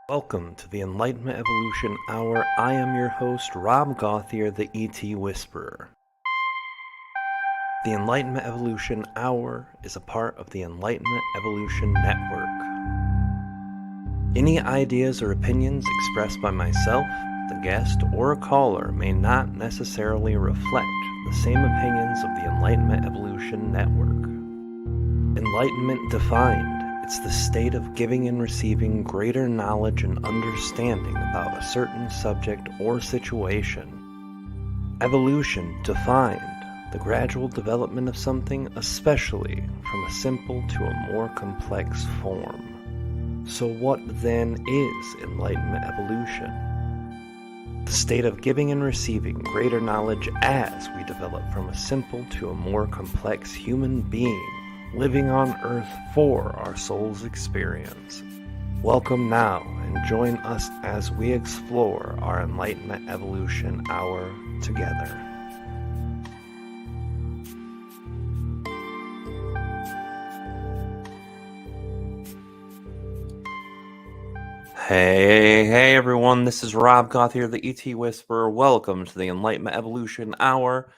Welcome to the Enlightenment Evolution Hour. I am your host, Rob Gauthier, the ET Whisperer. The Enlightenment Evolution Hour is a part of the Enlightenment Evolution Network. Any ideas or opinions expressed by myself, the guest, or a caller may not necessarily reflect the same opinions of the Enlightenment Evolution Network. Enlightenment defined. It's the state of giving and receiving greater knowledge and understanding about a certain subject or situation. Evolution defined. The gradual development of something, especially from a simple to a more complex form. So what then is Enlightenment Evolution? The state of giving and receiving greater knowledge as we develop from a simple to a more complex human being, living on Earth for our soul's experience. Welcome now and join us as we explore our Enlightenment Evolution Hour together. Hey everyone, this is Rob Gauthier, the ET Whisperer. Welcome to the Enlightenment Evolution Hour.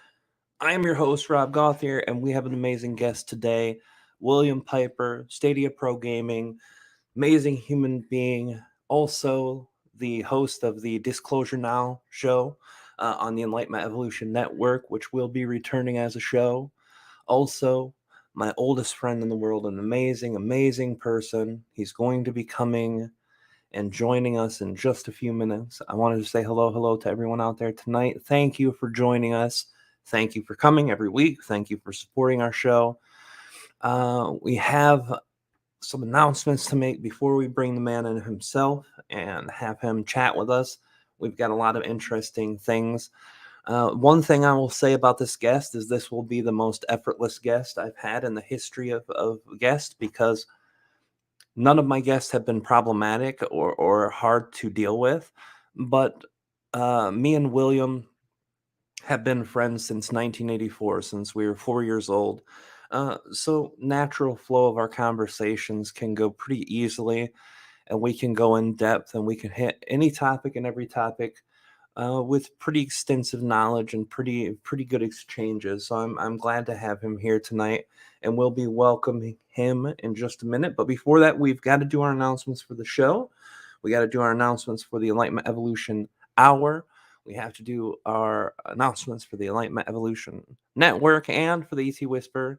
I am your host, Rob Gauthier, and we have an amazing guest today, William Piper, Stadia Pro Gaming, amazing human being, also the host of the Disclosure Now show on the Enlightenment Evolution Network, which will be returning as a show. Also, my oldest friend in the world, an amazing, amazing person. He's going to be coming and joining us in just a few minutes. I wanted to say hello to everyone out there tonight. Thank you for joining us. Thank you for coming every week. Thank you for supporting our show. We have some announcements to make before we bring the man in himself and have him chat with us. We've got a lot of interesting things. One thing I will say about this guest is this will be the most effortless guest I've had in the history of guests, because none of my guests have been problematic or hard to deal with, but me and William have been friends since 1984, since we were 4 years old. So natural flow of our conversations can go pretty easily, and we can go in depth, and we can hit any topic and every topic with pretty extensive knowledge and pretty good exchanges. So I'm glad to have him here tonight, and we'll be welcoming him in just a minute. But before that, we've got to do our announcements for the show. We got to do our announcements for the Enlightenment Evolution Hour. We have to do our announcements for the Enlightenment Evolution Network and for the ET Whisper.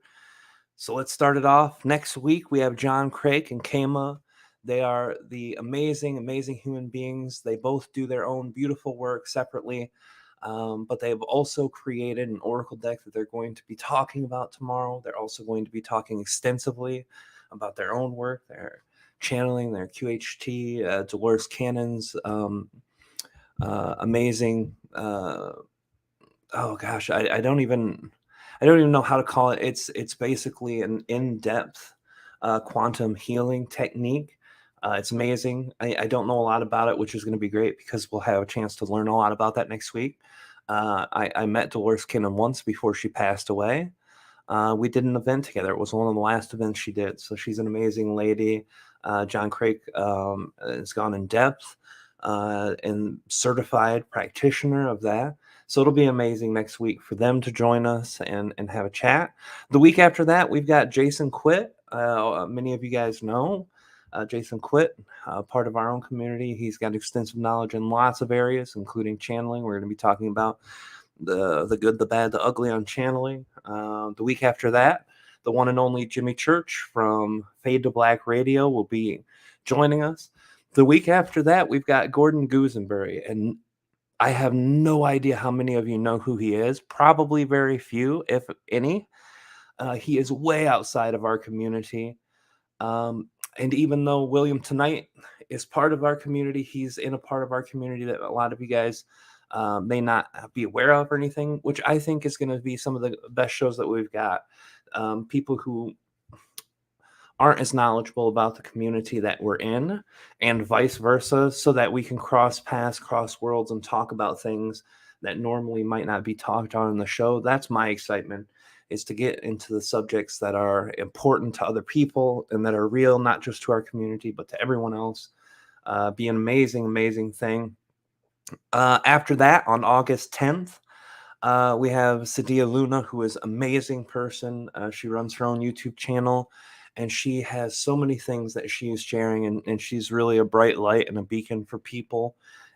So let's start it off. Next week, we have John Craig and Kama. They are the amazing human beings. They both do their own beautiful work separately, but they have also created an oracle deck that they're going to be talking about tomorrow. They're also going to be talking extensively about their own work. They're channeling their QHT, Dolores Cannon's amazing. Oh gosh, I don't even know how to call it. It's basically an in-depth quantum healing technique. It's amazing. I don't know a lot about it, which is going to be great because we'll have a chance to learn a lot about that next week. I met Dolores Cannon once before she passed away. We did an event together. It was one of the last events she did. So she's an amazing lady. John Craig has gone in depth and certified practitioner of that. So it'll be amazing next week for them to join us and have a chat. The week after that, we've got Jason Quitt. Many of you guys know Jason Quitt, part of our own community. He's got extensive knowledge in lots of areas, including channeling. We're going to be talking about the good, the bad, the ugly on channeling. The week after that, the one and only Jimmy Church from Fade to Black Radio will be joining us. The week after that, we've got Gordon Goosenberry, and I have no idea how many of you know who he is. Probably very few, if any. He is way outside of our community. And even though William tonight is part of our community, he's in a part of our community that a lot of you guys may not be aware of or anything, which I think is going to be some of the best shows that we've got. People who aren't as knowledgeable about the community that we're in, and vice versa, so that we can cross paths, cross worlds, and talk about things that normally might not be talked on in the show. That's my excitement, is to get into the subjects that are important to other people and that are real, not just to our community, but to everyone else. Be an amazing, amazing thing. After that, on August 10th, we have Stadia Luna, who is an amazing person. She runs her own YouTube channel, and she has so many things that she is sharing, and she's really a bright light and a beacon for people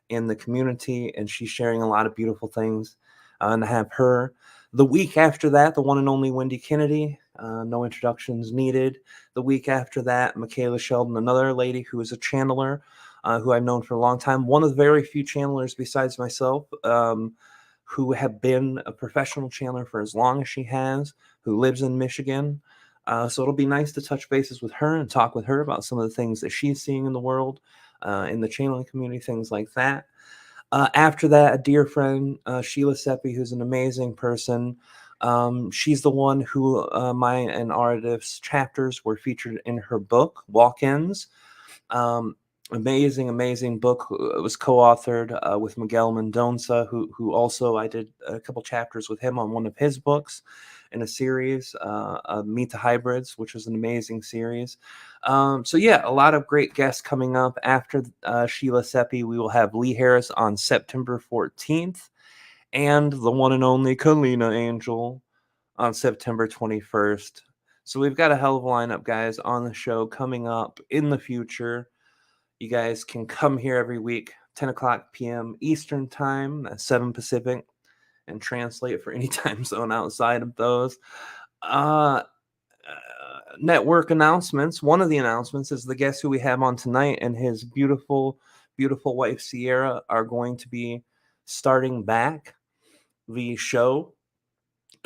in the community, and she's sharing a lot of beautiful things. And to have her. The week after that, the one and only Wendy Kennedy, no introductions needed. The week after that, Michaela Sheldon, another lady who is a channeler, who I've known for a long time. One of the very few channelers besides myself, who have been a professional channeler for as long as she has, who lives in Michigan. So it'll be nice to touch bases with her and talk with her about some of the things that she's seeing in the world, in the channeling community, things like that. After that, a dear friend, Sheila Seppi, who's an amazing person. She's the one who my and Ardif's chapters were featured in her book, Walk-Ins. Um, Amazing, amazing book. It was co-authored with Miguel Mendonça, who also I did a couple chapters with him on one of his books in a series, Meet the Hybrids, which was an amazing series. So yeah, a lot of great guests coming up. After Sheila Seppi, we will have Lee Harris on September 14th, and the one and only Kalina Angel on September 21st. So we've got a hell of a lineup, guys, on the show coming up in the future. You guys can come here every week, 10 o'clock p.m. Eastern Time, 7 Pacific, and translate for any time zone outside of those. Network announcements. One of the announcements is the guest who we have on tonight and his beautiful, beautiful wife, Sierra, are going to be starting back the show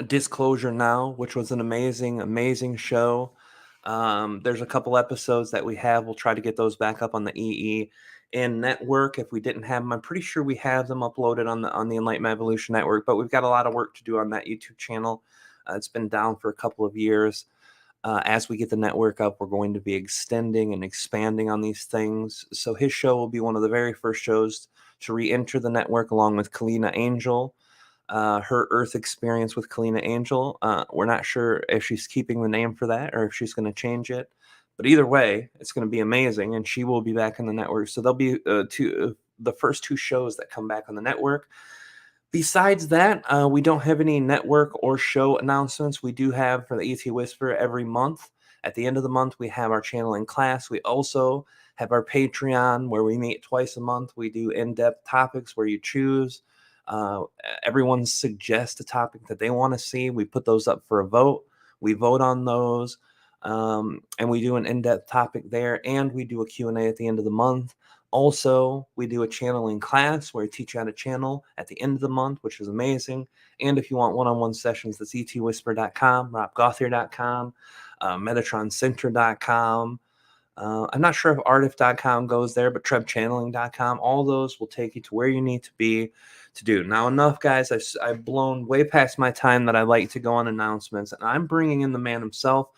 Disclosure Now, which was an amazing, amazing show. There's a couple episodes that we have. We'll try to get those back up on the EE and network. If we didn't have them, I'm pretty sure we have them uploaded on the Enlightenment Evolution Network. But we've got a lot of work to do on that YouTube channel. It's been down for a couple of years. As we get the network up, we're going to be extending and expanding on these things. So his show will be one of the very first shows to re-enter the network, along with Kalina Angel. Her Earth experience with Kalina Angel. We're not sure if she's keeping the name for that or if she's going to change it. But either way, it's going to be amazing, and she will be back in the network. So there'll be the first two shows that come back on the network. Besides that, we don't have any network or show announcements. We do have for the ET Whisperer every month. At the end of the month, we have our channeling class. We also have our Patreon where we meet twice a month. We do in-depth topics where you choose. Everyone suggests a topic that they want to see. We put those up for a vote. We vote on those, and we do an in-depth topic there, and we do a Q&A at the end of the month. Also, we do a channeling class where I teach you how to channel at the end of the month, which is amazing. And if you want one-on-one sessions, that's etwhisper.com, robgauthier.com, metatroncenter.com. I'm not sure if artif.com goes there, but trebchanneling.com. All those will take you to where you need to be to do. Now, enough, guys. I've blown way past my time that I like to go on announcements, and I'm bringing in the man himself.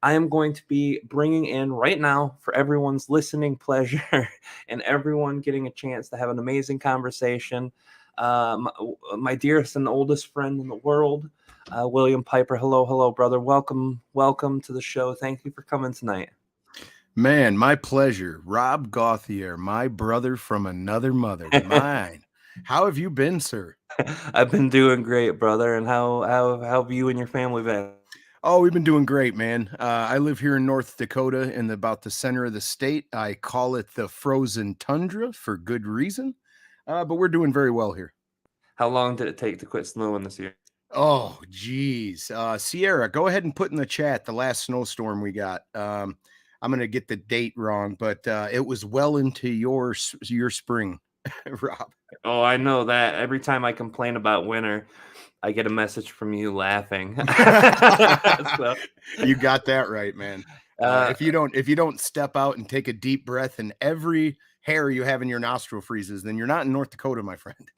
I am going to be bringing in right now, for everyone's listening pleasure and everyone getting a chance to have an amazing conversation, my dearest and oldest friend in the world, William Piper. Hello, hello, brother. Welcome to the show. Thank you for coming tonight. Man, my pleasure. Rob Gauthier, my brother from another mother, mine. How have you been, sir? I've been doing great, brother. And how have you and your family been? Oh, we've been doing great, man. I live here in North Dakota in about the center of the state. I call it the frozen tundra for good reason, but we're doing very well here. How long did it take to quit snowing this year? Oh, geez. Sierra, go ahead and put in the chat the last snowstorm we got. I'm going to get the date wrong, but it was well into your spring, Rob. Oh, I know that. Every time I complain about winter, I get a message from you laughing. So, you got that right, man. If you don't step out and take a deep breath and every hair you have in your nostril freezes, then you're not in North Dakota, my friend.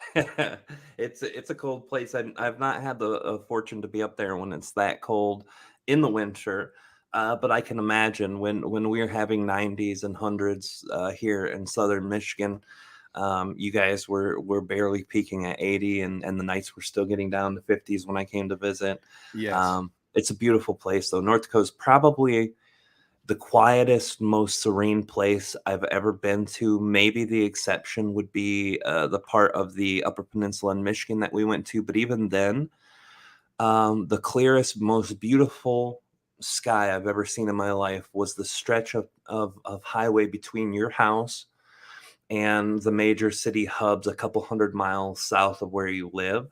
It's a cold place. I've not had the fortune to be up there when it's that cold in the winter. But I can imagine when we're having 90s and hundreds here in southern Michigan. You guys were barely peaking at 80, and the nights were still getting down to 50s when I came to visit. Yes. It's a beautiful place, though. North Dakota's probably the quietest, most serene place I've ever been to. Maybe the exception would be the part of the Upper Peninsula in Michigan that we went to. But even then, the clearest, most beautiful sky I've ever seen in my life was the stretch of highway between your house and the major city hubs a couple hundred miles south of where you live.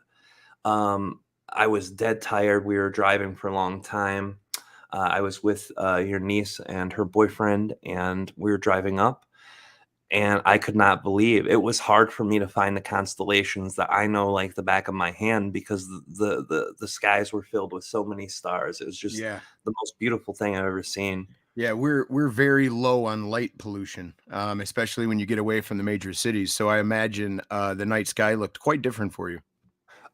I was dead tired. We were driving for a long time. I was with your niece and her boyfriend, and we were driving up. And I could not believe it was hard for me to find the constellations that I know like the back of my hand because the skies were filled with so many stars. It was just Yeah. the most beautiful thing I've ever seen. Yeah, we're very low on light pollution, especially when you get away from the major cities. So I imagine the night sky looked quite different for you.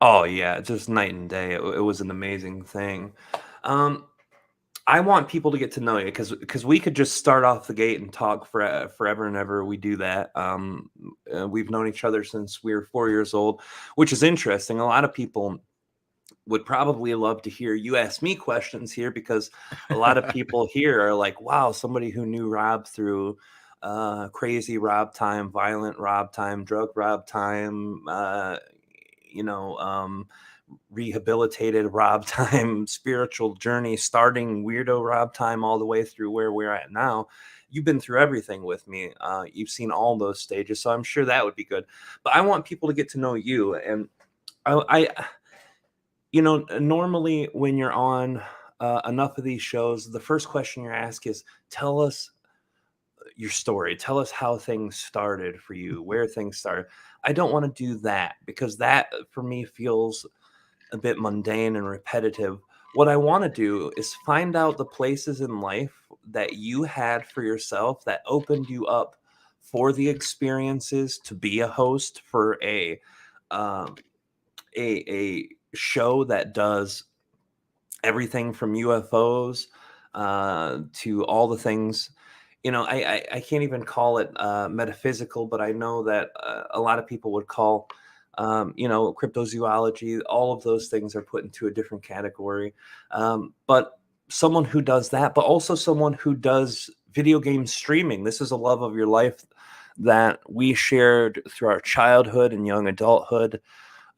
Oh yeah, just night and day. It was an amazing thing. Um, I want people to get to know you because we could just start off the gate and talk forever and ever. We do that. We've known each other since we were 4 years old, which is interesting. A lot of people would probably love to hear you ask me questions here because a lot of people here are like, wow, somebody who knew Rob through crazy Rob time, violent Rob time, drug Rob time, you know, rehabilitated Rob time, spiritual journey, starting weirdo Rob time all the way through where we're at now. You've been through everything with me. You've seen all those stages, so I'm sure that would be good. But I want people to get to know you, and I normally when you're on enough of these shows, the first question you're asked is, "Tell us your story. Tell us how things started for you, where things started." I don't want to do that because that for me feels a bit mundane and repetitive. What I want to do is find out the places in life that you had for yourself that opened you up for the experiences to be a host for um, a show that does everything from UFOs to all the things. I can't even call it metaphysical, but I know that a lot of people would call, cryptozoology. All of those things are put into a different category. But someone who does that, but also someone who does video game streaming. This is a love of your life that we shared through our childhood and young adulthood,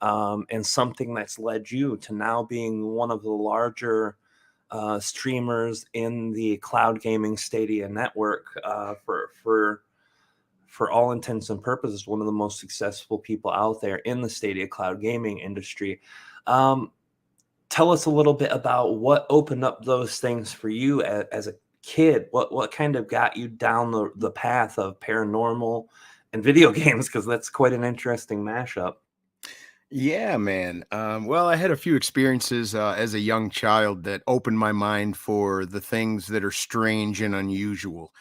and something that's led you to now being one of the larger streamers in the cloud gaming Stadia network, for all intents and purposes, one of the most successful people out there in the Stadia cloud gaming industry. Um, Tell us a little bit about what opened up those things for you as a kid. What kind of got you down the path of paranormal and video games? Because that's quite an interesting mashup. Yeah, man. Well, I had a few experiences as a young child that opened my mind for the things that are strange and unusual.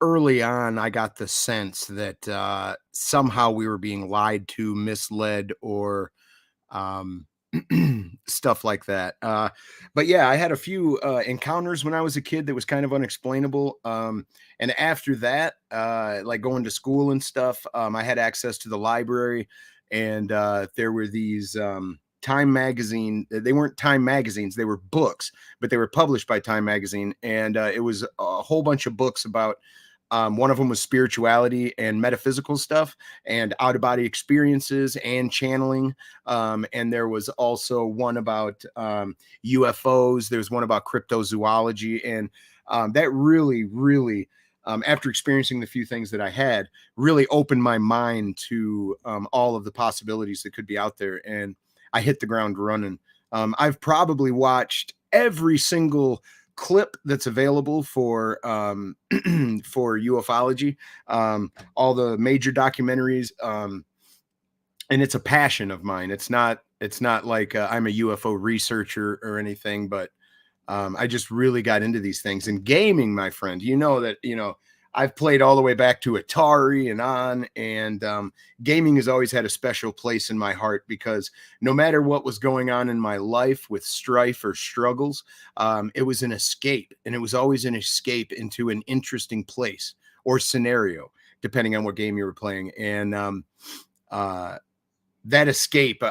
Early on, I got the sense that somehow we were being lied to, misled, or um, stuff like that. But yeah, I had a few encounters when I was a kid that was kind of unexplainable. And after that, like going to school and stuff, I had access to the library, and there were these Time magazine. They weren't Time magazines; they were books, but they were published by Time magazine, and it was a whole bunch of books about. One of them was spirituality and metaphysical stuff and out of body experiences and channeling. And there was also one about UFOs. There's one about cryptozoology. And that really, after experiencing the few things that I had, really opened my mind to all of the possibilities that could be out there. And I hit the ground running. I've probably watched every single clip that's available for for ufology, all the major documentaries, and it's a passion of mine. It's not like I'm a UFO researcher or anything, but I just really got into these things. And gaming, my friend, I've played all the way back to Atari and on, and gaming has always had a special place in my heart because no matter what was going on in my life with strife or struggles, it was an escape, and it was always an escape into an interesting place or scenario, depending on what game you were playing. And uh, that escape,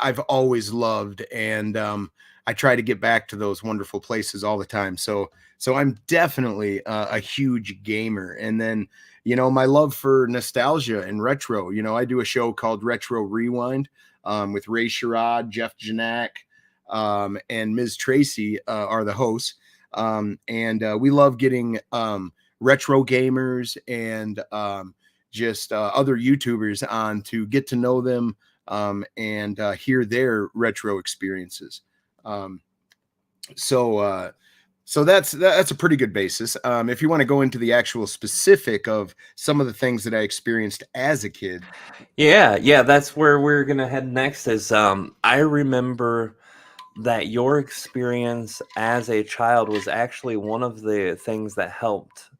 I've always loved, and I try to get back to those wonderful places all the time. So I'm definitely a huge gamer. And then, you know, my love for nostalgia and retro. You know, I do a show called Retro Rewind with Ray Sherrod, Jeff Janak, and Ms. Tracy are the hosts. And we love getting retro gamers and just other YouTubers on to get to know them and hear their retro experiences. So that's a pretty good basis. If you want to go into the actual specific of some of the things that I experienced as a kid. Yeah, that's where we're gonna head next. Is I remember that your experience as a child was actually one of the things that helped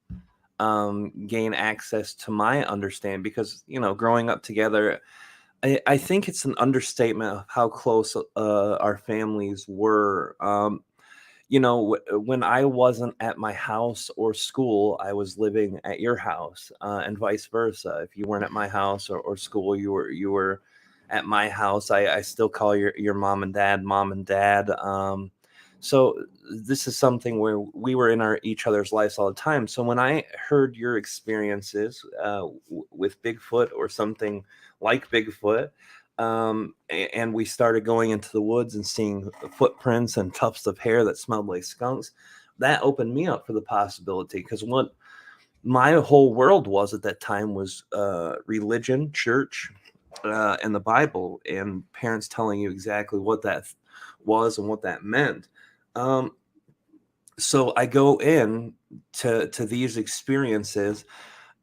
gain access to my understanding, because you know, growing up together, I think it's an understatement of how close our families were. You know, when I wasn't at my house or school, I was living at your house, and vice versa. If you weren't at my house or school, you were at my house. I still call your mom and dad. So this is something where we were in each other's lives all the time. So when I heard your experiences with Bigfoot or something like Bigfoot, and we started going into the woods and seeing footprints and tufts of hair that smelled like skunks, that opened me up for the possibility. Because what my whole world was at that time was religion, church, and the Bible, and parents telling you exactly what that was and what that meant. Um, so I go in to these experiences,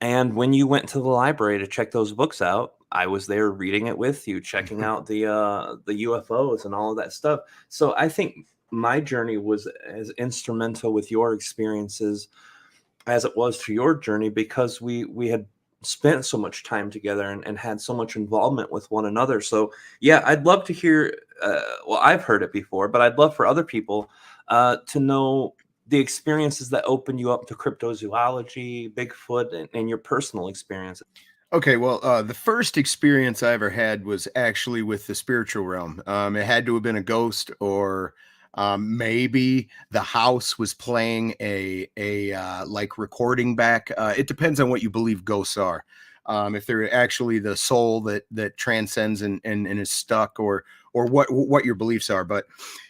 and when you went to the library to check those books out, I was there reading it with you, checking out the UFOs and all of that stuff. So I think my journey was as instrumental with your experiences as it was to your journey, because we had spent so much time together and had so much involvement with one another. So yeah, I'd love to hear. Well, I've heard it before, but I'd love for other people to know the experiences that opened you up to cryptozoology, Bigfoot, and your personal experiences. Okay, well, the first experience I ever had was actually with the spiritual realm. It had to have been a ghost, or maybe the house was playing a like recording back. It depends on what you believe ghosts are. If they're actually the soul that transcends and is stuck, or what your beliefs are. But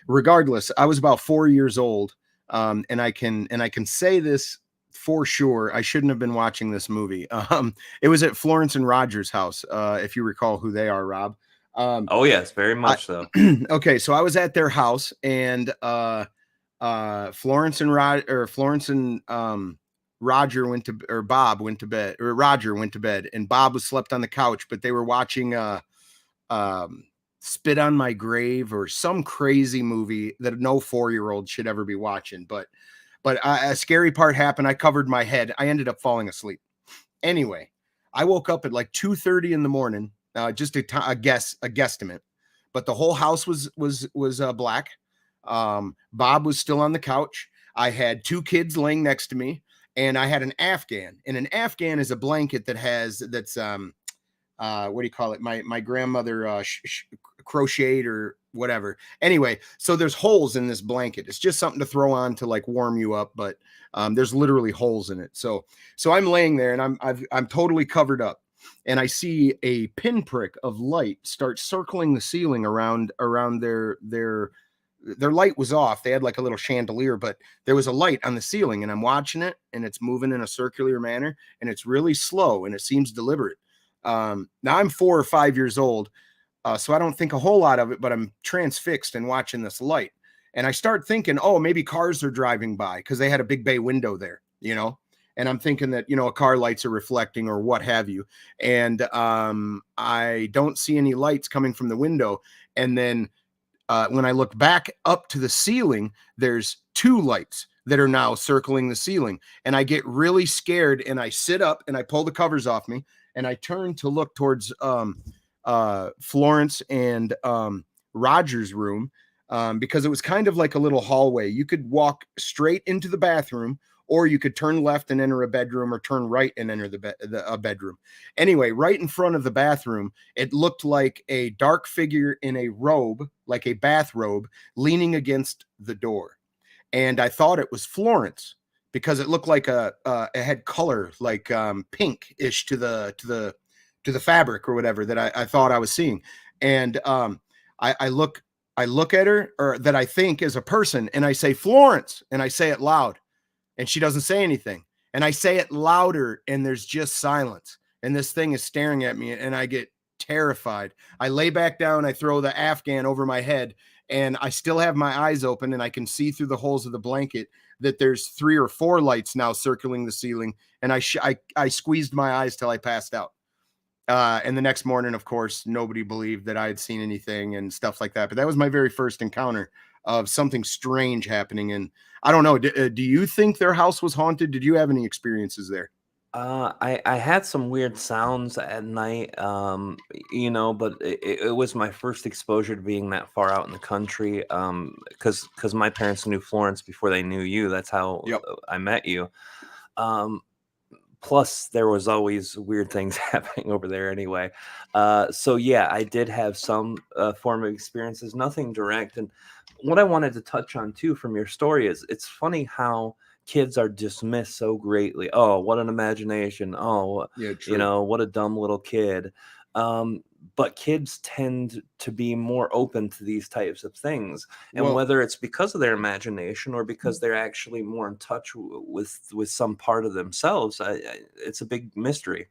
regardless, I was about 4 years old, and I can say this for sure. I shouldn't have been watching this movie. It was at Florence and Roger's house, if you recall who they are, Rob. Oh yes, very I, much so. okay, so I was at their house, and Florence and Roger went to, or Bob went to bed, or Roger went to bed, and Bob was slept on the couch, but they were watching um, Spit on My Grave, or some crazy movie that no 4-year-old should ever be watching. But a scary part happened. I covered my head. I ended up falling asleep. Anyway, I woke up at like 2:30 in the morning. Just a guesstimate, but the whole house was black. Bob was still on the couch. I had two kids laying next to me, and I had an Afghan. And an Afghan is a blanket that's what do you call it? My grandmother crocheted or whatever. Anyway, so there's holes in this blanket. It's just something to throw on to like warm you up, but there's literally holes in it. So I'm laying there, and I'm totally covered up, and I see a pinprick of light start circling the ceiling around their light was off. They had like a little chandelier, but there was a light on the ceiling, and I'm watching it, and it's moving in a circular manner, and it's really slow, and it seems deliberate. Now I'm 4 or 5 years old, so I don't think a whole lot of it, but I'm transfixed and watching this light. And I start thinking, oh, maybe cars are driving by, because they had a big bay window there, you know? And I'm thinking that, you know, a car lights are reflecting or what have you. And I don't see any lights coming from the window. And then when I look back up to the ceiling, there's two lights that are now circling the ceiling. And I get really scared, and I sit up and I pull the covers off me, and I turn to look towards Florence and Roger's room, because it was kind of like a little hallway. You could walk straight into the bathroom, or you could turn left and enter a bedroom, or turn right and enter a bedroom. Anyway, right in front of the bathroom, it looked like a dark figure in a robe, like a bathrobe, leaning against the door. And I thought it was Florence because it looked like it had color, like pink-ish to the fabric or whatever that I thought I was seeing. And I look at her, or that I think is a person, and I say, Florence, and I say it loud, and she doesn't say anything. And I say it louder, and there's just silence. And this thing is staring at me, and I get terrified. I lay back down, I throw the Afghan over my head, and I still have my eyes open, and I can see through the holes of the blanket that there's 3 or 4 lights now circling the ceiling. And I squeezed my eyes till I passed out. And the next morning, of course, nobody believed that I had seen anything and stuff like that. But that was my very first encounter of something strange happening. And I don't know, do you think their house was haunted? Did you have any experiences there? I had some weird sounds at night, but it was my first exposure to being that far out in the country. Because my parents knew Florence before they knew you. That's how Yep. I met you. Plus, there was always weird things happening over there anyway. So yeah, I did have some form of experiences, nothing direct. And what I wanted to touch on too from your story is it's funny how kids are dismissed so greatly. Oh, what an imagination. Oh, Yeah, true. what a dumb little kid. But kids tend to be more open to these types of things, and Well, whether it's because of their imagination or because they're actually more in touch with some part of themselves, it's a big mystery.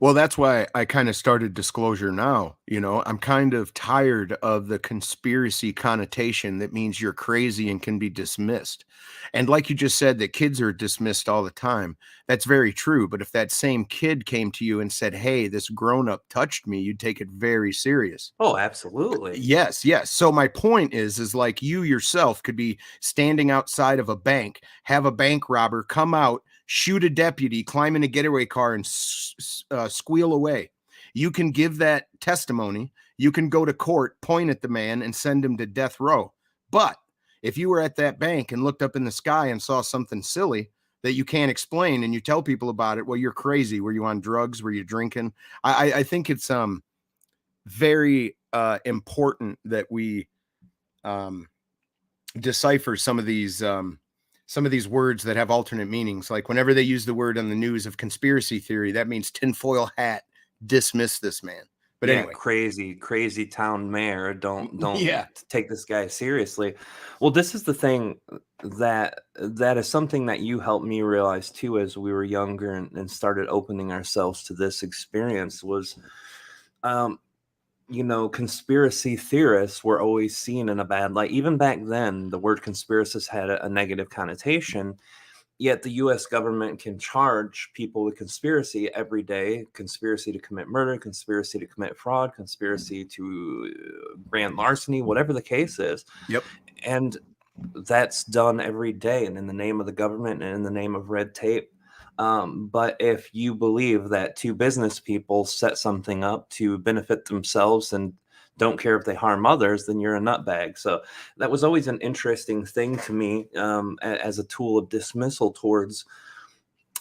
Well, that's why I kind of started disclosure now. I'm kind of tired of the conspiracy connotation that means you're crazy and can be dismissed. And like you just said, that kids are dismissed all the time. That's very true. But if that same kid came to you and said, hey, this grown up touched me, you'd take it very serious. Oh, absolutely. Yes, yes. So my point is like you yourself could be standing outside of a bank, have a bank robber come out, shoot a deputy, climb in a getaway car, and squeal away. You can give that testimony. You can go to court, point at the man, and send him to death row. But if you were at that bank and looked up in the sky and saw something silly that you can't explain, and you tell people about it, well, you're crazy. Were you on drugs? Were you drinking? I think it's very important that we decipher some of these words that have alternate meanings. Like whenever they use the word on the news of conspiracy theory, that means tinfoil hat, dismiss this man. But Yeah, anyway, crazy town mayor. Don't yeah, take this guy seriously. Well, this is the thing that is something that you helped me realize too as we were younger and started opening ourselves to this experience was um conspiracy theorists were always seen in a bad light. Even back then, the word conspiracist had a negative connotation. Yet the US government can charge people with conspiracy every day: conspiracy to commit murder, conspiracy to commit fraud, conspiracy to grand larceny, whatever the case is. yep. And that's done every day and in the name of the government and in the name of red tape. But if you believe that two business people set something up to benefit themselves and don't care if they harm others, then you're a nutbag. So that was always an interesting thing to me, as a tool of dismissal towards.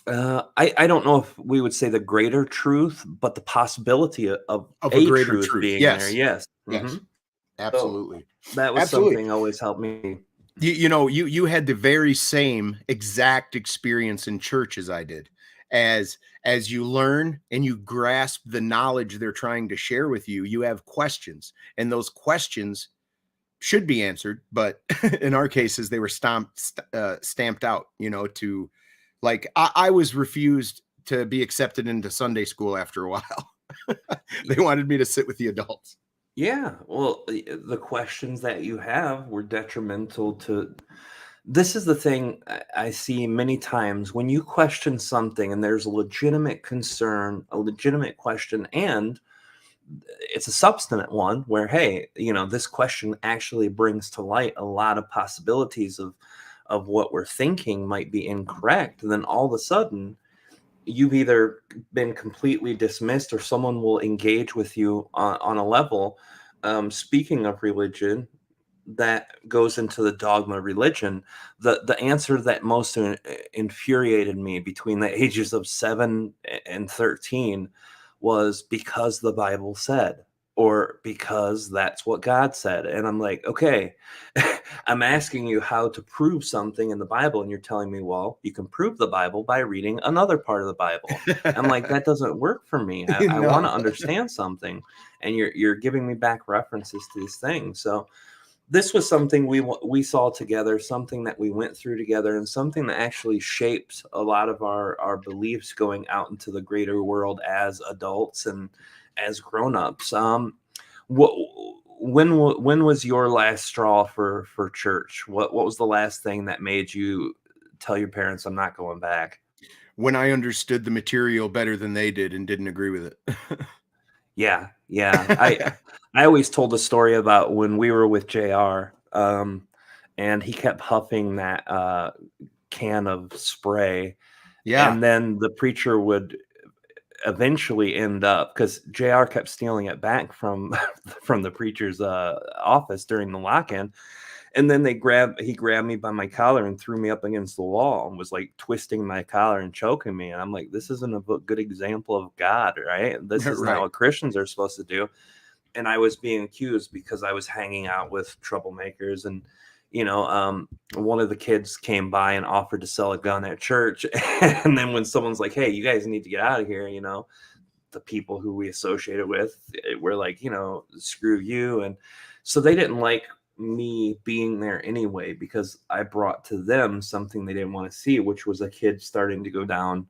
I don't know if we would say the greater truth, but the possibility of Of a a greater truth truth. being there. Yes, Yes. yes, So absolutely, that was absolutely. something always helped me. You had the very same exact experience in church as I did. As you learn and you grasp the knowledge they're trying to share with you, you have questions, and those questions should be answered, but in our cases they were stamped out, to like I was refused to be accepted into Sunday school after a while. They wanted me to sit with the adults. Yeah, well, the questions that you have were detrimental to. This is the thing I see many times when you question something and there's a legitimate concern, a legitimate question, and it's a substantive one where, hey, this question actually brings to light a lot of possibilities of what we're thinking might be incorrect. And then all of a sudden, you've either been completely dismissed or someone will engage with you on a level. Speaking of religion, that goes into the dogma religion, the answer that most infuriated me between the ages of 7 and 13 was because the Bible said, or because that's what God said. And I'm like, okay, I'm asking you how to prove something in the Bible, and you're telling me, well, you can prove the Bible by reading another part of the Bible. I'm like, that doesn't work for me. I want No. to understand something, and you're giving me back references to these things. So this was something we saw together, something that we went through together, and something that actually shaped a lot of our beliefs going out into the greater world as adults and as grown-ups. What when was your last straw for church? What was the last thing that made you tell your parents, I'm not going back? When I understood the material better than they did and didn't agree with it. Yeah, yeah. I always told the story about when we were with JR, and he kept huffing that can of spray, Yeah. and then the preacher would eventually end up, because JR kept stealing it back from from the preacher's office during the lock-in. And then he grabbed me by my collar and threw me up against the wall and was like twisting my collar and choking me. And I'm like, this isn't a good example of God, right? This is not Right. what Christians are supposed to do. And I was being accused because I was hanging out with troublemakers. And, one of the kids came by and offered to sell a gun at church. And then when someone's like, hey, you guys need to get out of here, the people who we associated with were like, screw you. And so they didn't like me being there anyway, because I brought to them something they didn't want to see, which was a kid starting to go down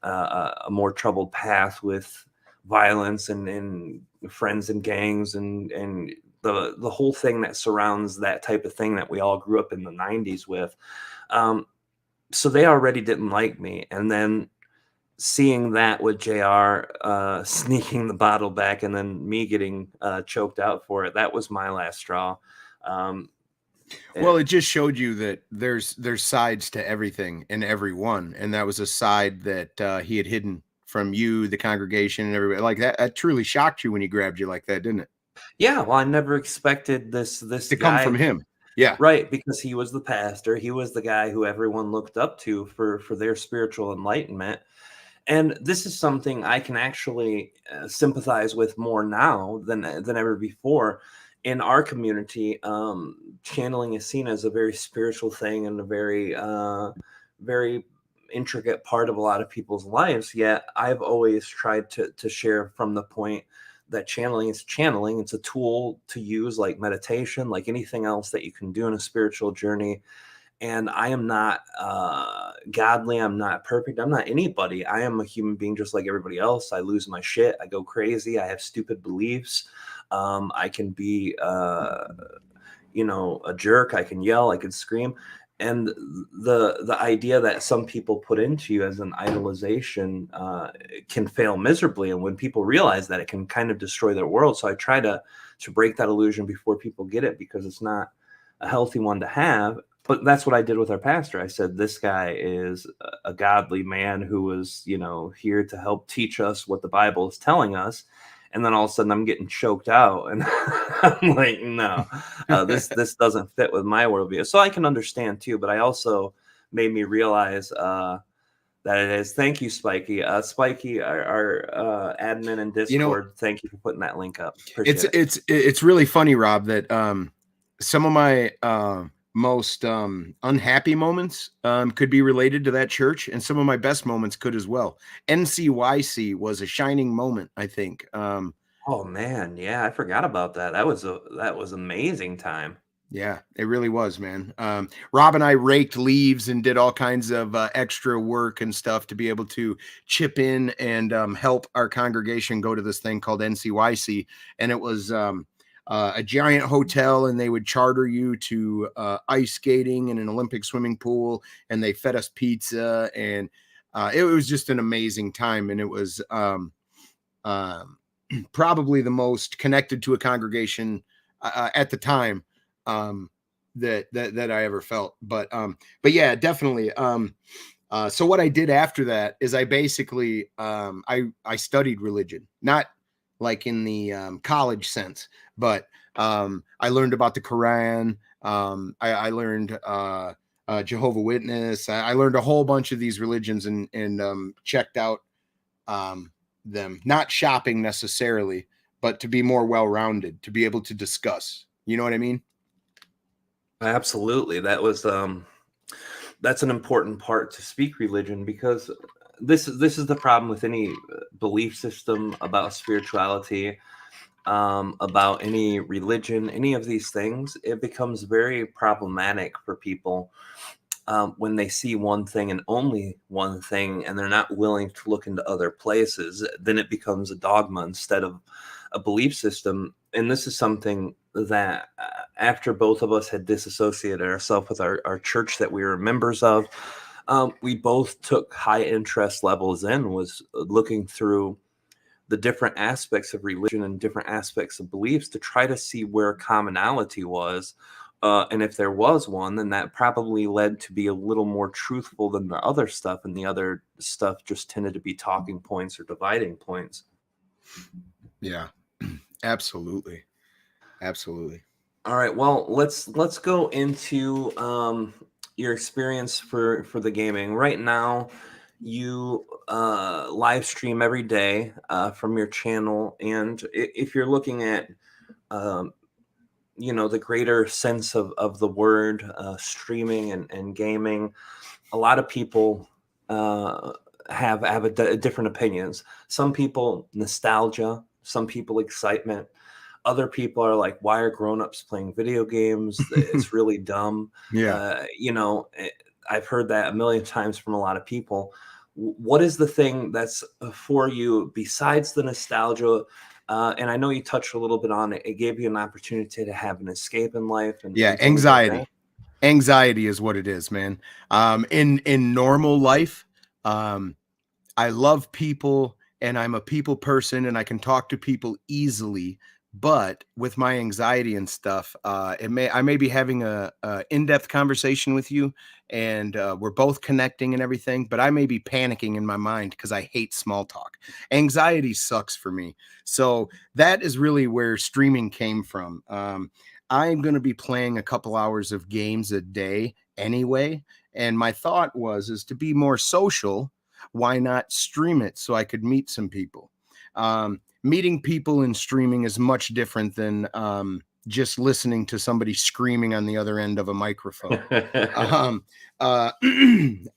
a more troubled path with violence and friends and gangs and the whole thing that surrounds that type of thing that we all grew up in the 90s with. So they already didn't like me. And then seeing that with JR sneaking the bottle back and then me getting choked out for it, that was my last straw. Um, Well, and it just showed you that there's sides to everything and everyone, and that was a side that he had hidden from you, the congregation, and everybody. Like that truly shocked you when he grabbed you like that, didn't it? yeah, well, I never expected this To come guy. from him. Yeah. Right, because he was the pastor. He was the guy who everyone looked up to for their spiritual enlightenment. And this is something I can actually sympathize with more now than ever before. In our community, channeling is seen as a very spiritual thing and a very intricate part of a lot of people's lives. Yet I've always tried to share from the point that channeling is channeling. It's a tool to use like meditation, like anything else that you can do in a spiritual journey. And I am not godly. I'm not perfect. I'm not anybody. I am a human being just like everybody else. I lose my shit. I go crazy. I have stupid beliefs. I can be, a jerk. I can yell. I can scream. And the idea that some people put into you as an idolization can fail miserably. And when people realize that, it can kind of destroy their world. So I try to break that illusion before people get it, because it's not a healthy one to have. But that's what I did with our pastor. I said, this guy is a godly man who was, here to help teach us what the Bible is telling us. And then all of a sudden I'm getting choked out. And I'm like, no, this doesn't fit with my worldview. So I can understand too, but I also made me realize that it is. Thank you, Spiky. Spiky, our admin in You know, Discord, thank you for putting that link up. it's Appreciate it. it's it's really funny, Rob, that some of my most unhappy moments could be related to that church, and some of my best moments could as well. NCYC was a shining moment, I think. Oh man, yeah, I forgot about that. That was amazing time. Yeah, it really was, man. Rob and I raked leaves and did all kinds of extra work and stuff to be able to chip in and help our congregation go to this thing called NCYC. And it was a giant hotel, and they would charter you to ice skating in an Olympic swimming pool, and they fed us pizza. And it was just an amazing time. And it was probably the most connected to a congregation at the time that I ever felt. But yeah, definitely. So what I did after that is I basically I studied religion, not like in the college sense, but I learned about the Quran. I learned Jehovah Witness. I learned a whole bunch of these religions and checked out them, not shopping necessarily, but to be more well-rounded, to be able to discuss. You know what I mean? Absolutely. That's an important part to speak religion, because this is the problem with any belief system about spirituality, about any religion, any of these things. It becomes very problematic for people when they see one thing and only one thing, and they're not willing to look into other places. Then it becomes a dogma instead of a belief system. And this is something that after both of us had disassociated ourselves with our church that we were members of, we both took high interest levels in, was looking through the different aspects of religion and different aspects of beliefs to try to see where commonality was. And if there was one, then that probably led to be a little more truthful than the other stuff. And the other stuff just tended to be talking points or dividing points. Yeah, absolutely. Absolutely. All right. Well, let's go into your experience for the gaming. Right now, you live stream every day from your channel, and if you're looking at um, the greater sense of the word, streaming and gaming, a lot of people have different opinions. Some people nostalgia, some people excitement. Other people are like, why are grown-ups playing video games? It's really dumb. Yeah. I've heard that a million times from a lot of people. What is the thing that's for you besides the nostalgia? And I know you touched a little bit on it. It gave you an opportunity to have an escape in life and Yeah, things like that. anxiety is what it is, man. In normal life, I love people and I'm a people person and I can talk to people easily. But with my anxiety and stuff, I may be having a in-depth conversation with you, and we're both connecting and everything, but I may be panicking in my mind because I hate small talk. Anxiety sucks for me, so that is really where streaming came from. I'm going to be playing a couple hours of games a day anyway, and my thought is to be more social. Why not stream it so I could meet some people? Meeting people in streaming is much different than just listening to somebody screaming on the other end of a microphone. Uh,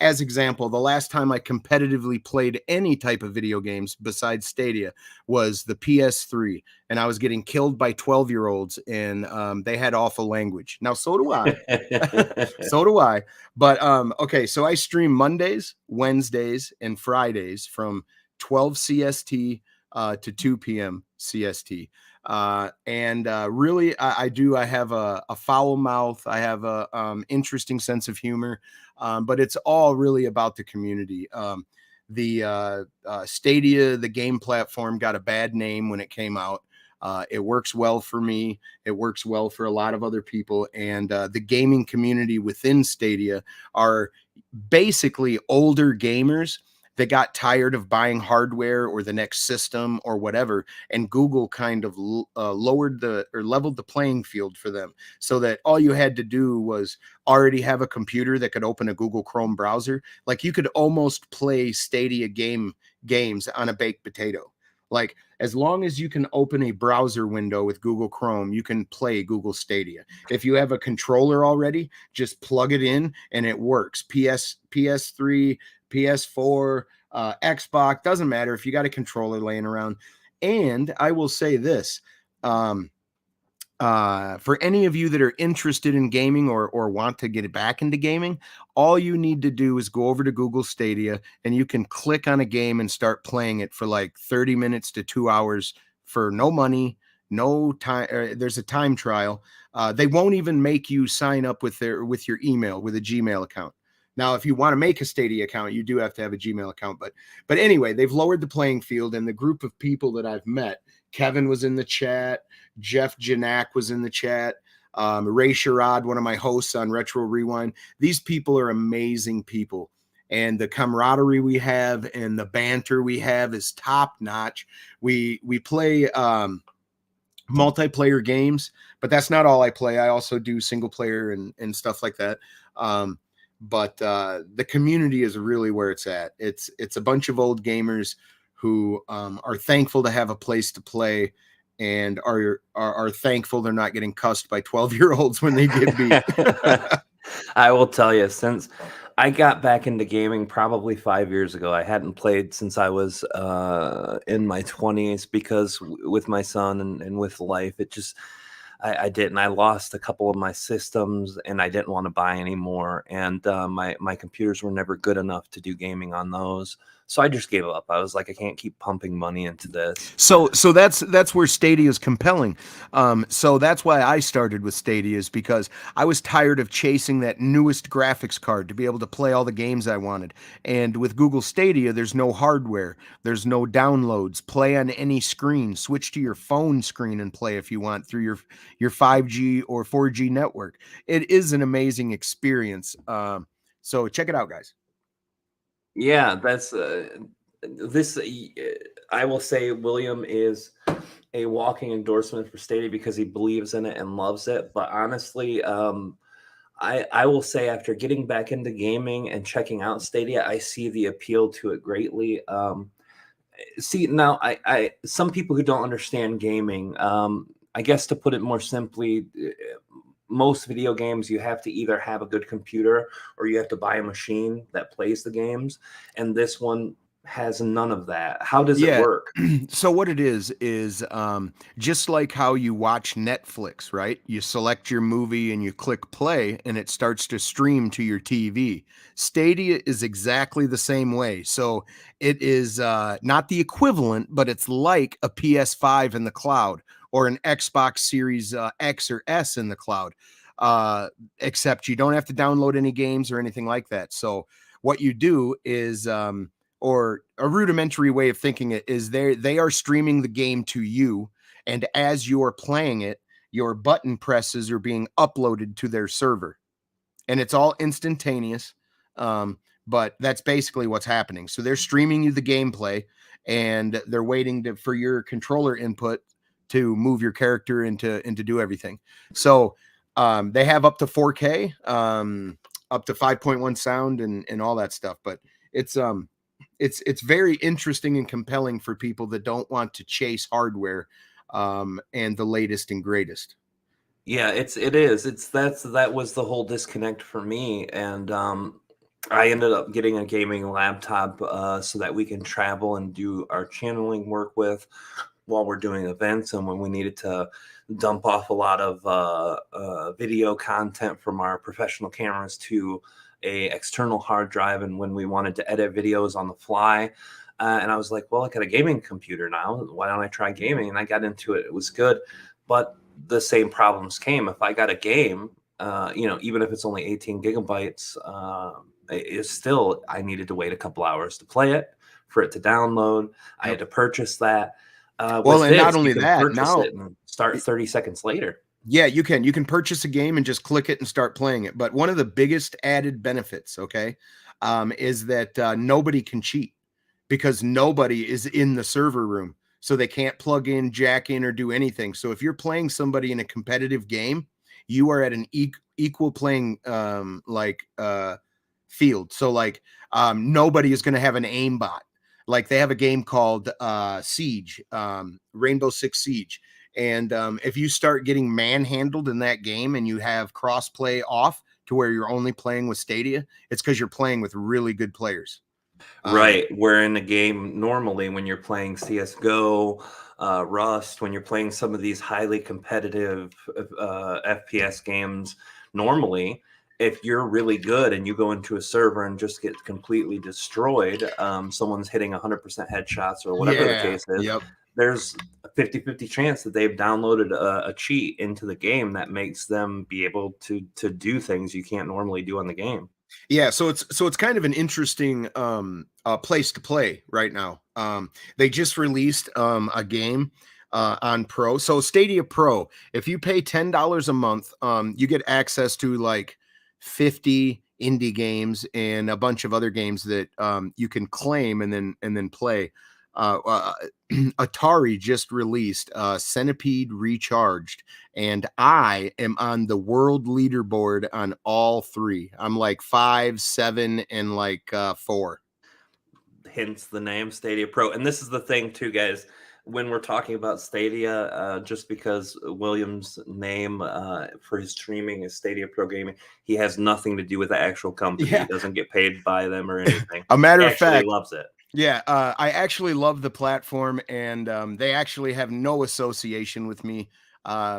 as example, the last time I competitively played any type of video games besides Stadia was the PS3, and I was getting killed by 12-year-olds, and they had awful language. Now, so do I. So do I. But okay, so I stream Mondays, Wednesdays, and Fridays from 12 CST to 2 p.m. CST. Really, I have a foul mouth. I have a interesting sense of humor, but it's all really about the community. The Stadia, the game platform, got a bad name when it came out. It works well for me. It works well for a lot of other people. And the gaming community within Stadia are basically older gamers that got tired of buying hardware or the next system or whatever. And Google kind of leveled the playing field for them, so that all you had to do was already have a computer that could open a Google Chrome browser. Like, you could almost play Stadia games on a baked potato. Like, as long as you can open a browser window with Google Chrome, you can play Google Stadia. If you have a controller already, just plug it in and it works. PS3, PS4, Xbox, doesn't matter if you got a controller laying around. And I will say this, for any of you that are interested in gaming or want to get back into gaming, all you need to do is go over to Google Stadia and you can click on a game and start playing it for like 30 minutes to 2 hours for no money, no time. There's a time trial. They won't even make you sign up with your email, with a Gmail account. Now, if you want to make a Stadia account, you do have to have a Gmail account. But anyway, they've lowered the playing field, and the group of people that I've met, Kevin was in the chat, Jeff Janak was in the chat, Ray Sherrod, one of my hosts on Retro Rewind. These people are amazing people. and the camaraderie we have and the banter we have is top notch. We play multiplayer games, but that's not all I play. I also do single player and stuff like that. But the community is really where it's at. It's a bunch of old gamers who are thankful to have a place to play, and are thankful they're not getting cussed by 12-year-olds when they get beat. I will tell you, since I got back into gaming probably 5 years ago, I hadn't played since I was in my 20s because with my son and with life, it just I didn't. I lost a couple of my systems, and I didn't want to buy anymore. And my computers were never good enough to do gaming on those, so I just gave up. I was like, I can't keep pumping money into this. So that's where Stadia is compelling. So that's why I started with Stadia, is because I was tired of chasing that newest graphics card to be able to play all the games I wanted. And with Google Stadia, there's no hardware, there's no downloads. Play on any screen. Switch to your phone screen and play if you want through your 5G or 4G network. It is an amazing experience. So check it out, guys. Yeah, that's this. I will say William is a walking endorsement for Stadia because he believes in it and loves it. But honestly, I will say after getting back into gaming and checking out Stadia, I see the appeal to it greatly. See now, I some people who don't understand gaming, I guess to put it more simply, most video games you have to either have a good computer or you have to buy a machine that plays the games, and this one has none of that. How does it Yeah. work? So what it is just like how you watch Netflix, right? You select your movie and you click play and it starts to stream to your TV. Stadia is exactly the same way. So it is not the equivalent, but it's like a PS5 in the cloud or an Xbox Series X or S in the cloud. Except you don't have to download any games or anything like that. So what you do is or a rudimentary way of thinking it is they are streaming the game to you, and as you're playing it, your button presses are being uploaded to their server, and it's all instantaneous. But that's basically what's happening. So they're streaming you the gameplay, and they're waiting for your controller input to move your character into do everything. So they have up to 4K, up to 5.1 sound, and all that stuff. But it's very interesting and compelling for people that don't want to chase hardware and the latest and greatest. Yeah, it is. That was the whole disconnect for me, and I ended up getting a gaming laptop so that we can travel and do our channeling work with while we're doing events, and when we needed to dump off a lot of video content from our professional cameras to a external hard drive, and when we wanted to edit videos on the fly. And I was like, well, I got a gaming computer now. Why don't I try gaming? And I got into it. It was good. But the same problems came. If I got a game, even if it's only 18 gigabytes, it's still, I needed to wait a couple hours to play it, for it to download. I had to purchase that. Well, With and not this, you only can that, purchase now it and start 30 seconds later. yeah, you can purchase a game and just click it and start playing it. But one of the biggest added benefits, okay, is that nobody can cheat because nobody is in the server room. So they can't plug in, jack in, or do anything. So if you're playing somebody in a competitive game, you are at an equal playing field. So like nobody is going to have an aimbot. Like they have a game called Siege, Rainbow Six Siege. And if you start getting manhandled in that game and you have crossplay off to where you're only playing with Stadia, it's because you're playing with really good players. Right. Where in the game, normally when you're playing CSGO, Rust, when you're playing some of these highly competitive FPS games, normally, if you're really good and you go into a server and just get completely destroyed, someone's hitting 100% headshots or whatever the Yeah. case is, Yep. there's a 50-50 chance that they've downloaded a cheat into the game that makes them be able to do things you can't normally do on the game. Yeah, so it's kind of an interesting place to play right now. They just released a game on Pro. So Stadia Pro, if you pay $10 a month, you get access to like 50 indie games and a bunch of other games that you can claim and then play. Atari just released Centipede Recharged, and I am on the world leaderboard on all three. I'm like 5, 7, and like 4. Hence the name Stadia Pro. And this is the thing too, guys. When we're talking about Stadia, just because William's name for his streaming is Stadia Pro Gaming, he has nothing to do with the actual company. Yeah. He doesn't get paid by them or anything. A matter He of actually fact, loves it. yeah, I actually love the platform, and they actually have no association with me.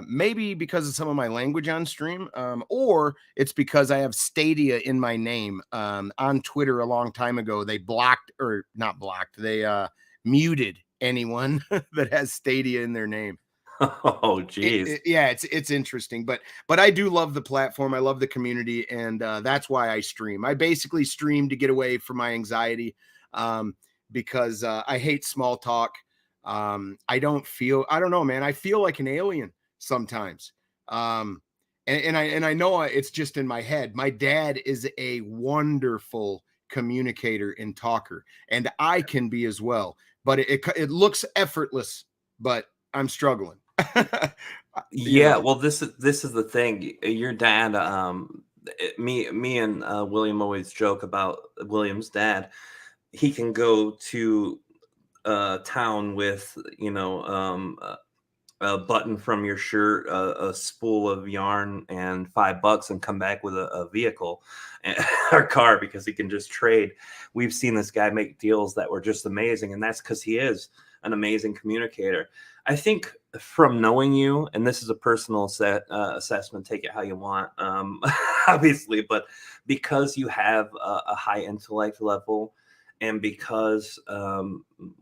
Maybe because of some of my language on stream, or it's because I have Stadia in my name. On Twitter a long time ago, they blocked, or not blocked, they muted anyone that has Stadia in their name. Oh, geez. Yeah, it's interesting, but I do love the platform. I love the community, and that's why I stream. I basically stream to get away from my anxiety. Because I hate small talk. I don't know, man. I feel like an alien sometimes. And I know it's just in my head. My dad is a wonderful communicator and talker, and I can be as well. But it looks effortless, but I'm struggling. Yeah, well, this is the thing. Your dad, me and William always joke about William's dad. He can go to town with a button from your shirt, a spool of yarn, and $5, and come back with a vehicle or car because he can just trade. We've seen this guy make deals that were just amazing, and that's because he is an amazing communicator. I think from knowing you, and this is a personal assessment, take it how you want, obviously, but because you have a high intellect level, and because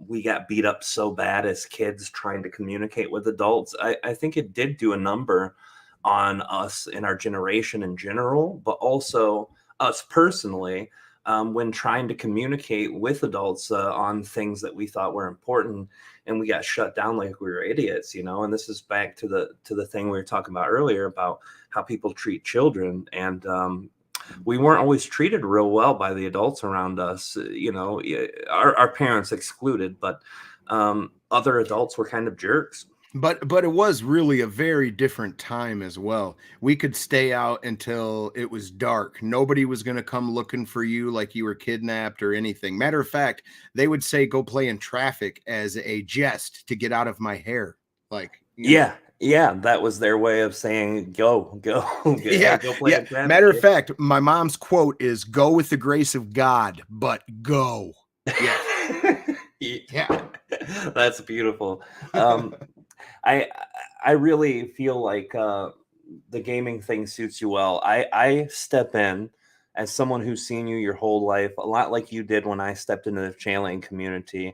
we got beat up so bad as kids trying to communicate with adults, I think it did do a number on us in our generation in general, but also us personally, when trying to communicate with adults on things that we thought were important, and we got shut down like we were idiots, And this is back to the thing we were talking about earlier about how people treat children, and we weren't always treated real well by the adults around us, our parents excluded, but other adults were kind of jerks. But it was really a very different time as well. We could stay out until it was dark. Nobody was going to come looking for you like you were kidnapped or anything. Matter of fact, they would say go play in traffic as a jest to get out of my hair. Like, yeah. Yeah, that was their way of saying go yeah, go play in traffic. Matter of fact, my mom's quote is "Go with the grace of God, but go." Yeah, yeah, that's beautiful. I really feel like the gaming thing suits you well. I step in as someone who's seen you your whole life, a lot like you did when I stepped into the channeling community.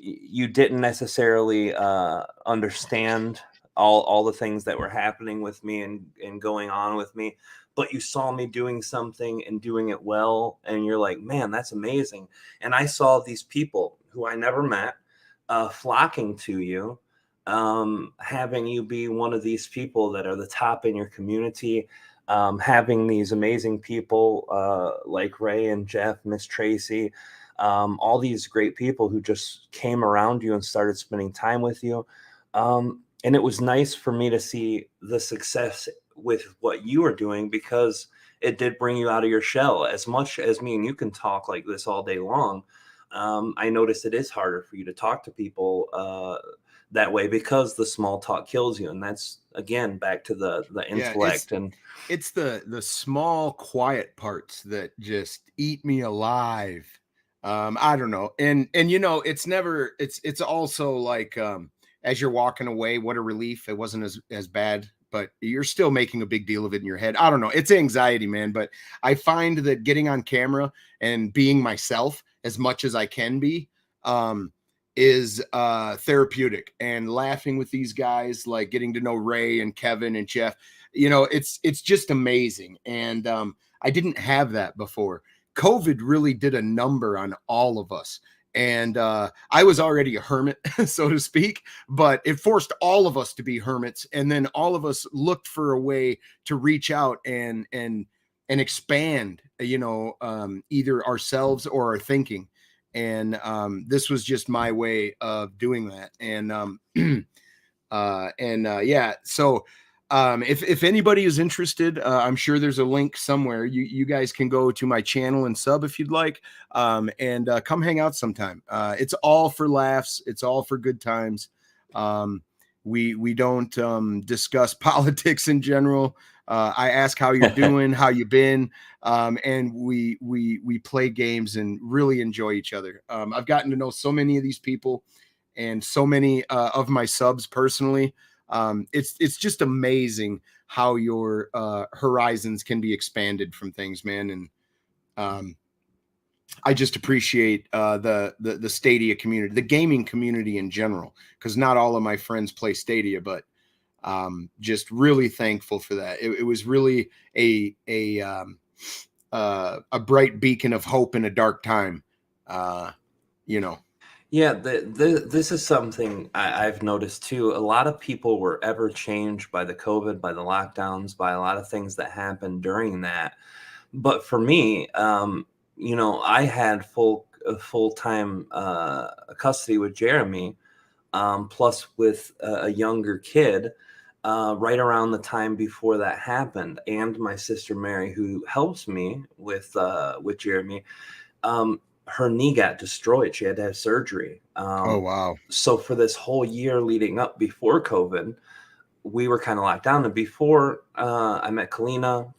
You didn't necessarily understand all the things that were happening with me and going on with me, but you saw me doing something and doing it well, and you're like, man, that's amazing. And I saw these people who I never met flocking to you, having you be one of these people that are the top in your community, having these amazing people like Ray and Jeff, Miss Tracy, all these great people who just came around you and started spending time with you. And it was nice for me to see the success with what you were doing, because it did bring you out of your shell. As much as me and you can talk like this all day long, I noticed it is harder for you to talk to people that way, because the small talk kills you. And that's, again, back to the intellect. And it's the small quiet parts that just eat me alive. I don't know. And it's also like, as you're walking away, what a relief. It wasn't as bad, but you're still making a big deal of it in your head. I don't know. It's anxiety, man. But I find that getting on camera and being myself as much as I can be, is therapeutic. And laughing with these guys, like getting to know Ray and Kevin and Jeff, it's just amazing. And I didn't have that before. COVID really did a number on all of us. And I was already a hermit, so to speak, but it forced all of us to be hermits. And then all of us looked for a way to reach out and and expand, either ourselves or our thinking. And this was just my way of doing that. And yeah, so if anybody is interested, I'm sure there's a link somewhere. You guys can go to my channel and sub if you'd like, and come hang out sometime. It's all for laughs. It's all for good times. We don't discuss politics in general. I ask how you're doing, how you been, and we play games and really enjoy each other. I've gotten to know so many of these people and so many of my subs personally. It's just amazing how your horizons can be expanded from things, man. And I just appreciate the Stadia community, the gaming community in general, because not all of my friends play Stadia, but just really thankful for that. It was really a bright beacon of hope in a dark time. Yeah, this is something I've noticed too. A lot of people were ever changed by the COVID, by the lockdowns, by a lot of things that happened during that. But for me, I had full-time custody with Jeremy, plus with a younger kid, right around the time before that happened, and my sister Mary, who helps me with Jeremy. Her knee got destroyed. She had to have surgery. Oh, wow. So for this whole year leading up before COVID, we were kind of locked down. And before I met Kalina,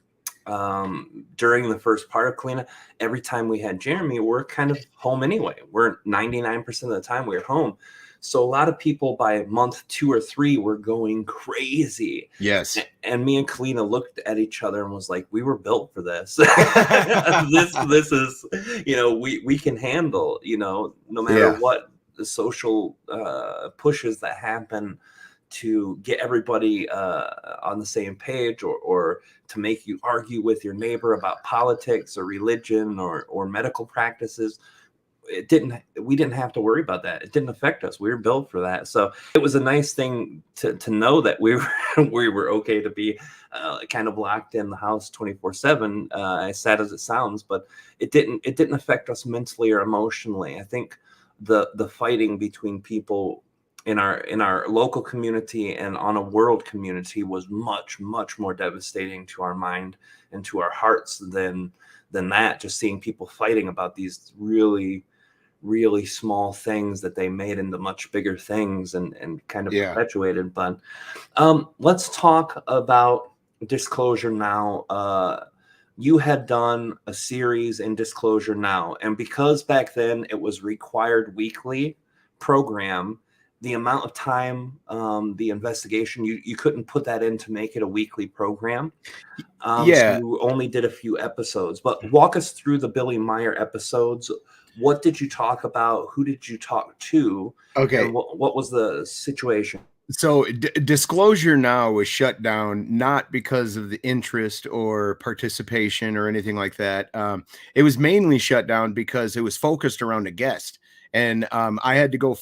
during the first part of Kalina, every time we had Jeremy, we're kind of home anyway. We're 99% of the time we were home. So a lot of people by month 2 or 3 were going crazy. Yes. And me and Kalina looked at each other and was like, we were built for this. This is, we can handle, no matter what the social pushes that happen to get everybody on the same page, or to make you argue with your neighbor about politics or religion or medical practices. We didn't have to worry about that. It didn't affect us. We were built for that. So it was a nice thing to know that we were okay to be kind of locked in the house 24/7, as sad as it sounds, but it didn't affect us mentally or emotionally. I think the fighting between people in our local community and on a world community was much, much more devastating to our mind and to our hearts than that. Just seeing people fighting about these really, really small things that they made into much bigger things and kind of perpetuated. But let's talk about Disclosure Now. You had done a series in Disclosure Now, and because back then it was required weekly program, the amount of time, the investigation, you couldn't put that in to make it a weekly program. So you only did a few episodes. But walk us through the Billy Meyer episodes. What did you talk about? Who did you talk to? Okay. And what was the situation? So Disclosure Now was shut down, not because of the interest or participation or anything like that. It was mainly shut down because it was focused around a guest. And I had to go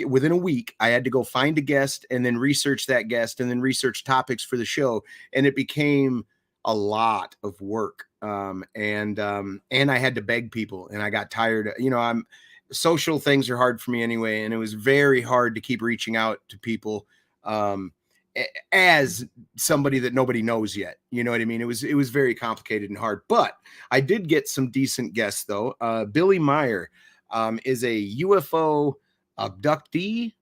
within a week, I had to go find a guest and then research that guest and then research topics for the show. And it became a lot of work. And I had to beg people, and I got tired. Social things are hard for me anyway. And it was very hard to keep reaching out to people as somebody that nobody knows yet. You know what I mean? It was very complicated and hard, but I did get some decent guests though. Billy Meyer is a UFO abductee.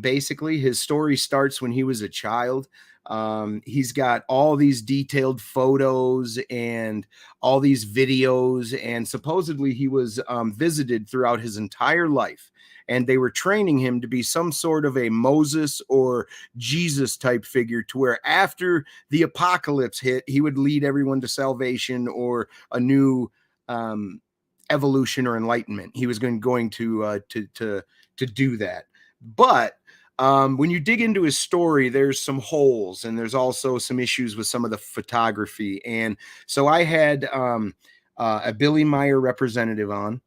Basically his story starts when he was a child. He's got all these detailed photos and all these videos, and supposedly he was visited throughout his entire life, and they were training him to be some sort of a Moses or Jesus type figure, to where after the apocalypse hit, he would lead everyone to salvation or a new evolution or enlightenment. He was going to do that. But when you dig into his story, there's some holes, and there's also some issues with some of the photography. And so I had a Billy Meyer representative on.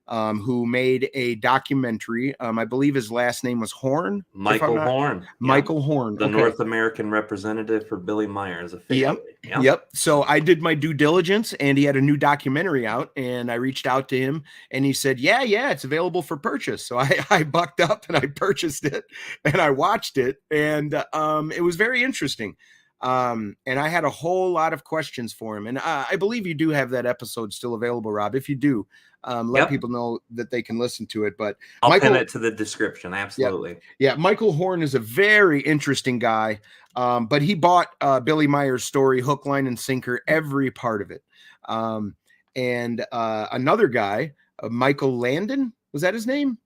who made a documentary. I believe his last name was Horn. Michael Horn. Michael Horn. The North American representative for Billy Myers officially. Yep. So I did my due diligence, and he had a new documentary out, and I reached out to him, and he said, yeah, it's available for purchase. So I bucked up and I purchased it, and I watched it, and it was very interesting. And I had a whole lot of questions for him. And I believe you do have that episode still available, Rob. If you do, let people know that they can listen to it. But I'll pin it to the description. Absolutely. Yeah. Michael Horn is a very interesting guy. But he bought Billy Myers' story, hook, line, and sinker, every part of it. And another guy, Michael Landon, was that his name?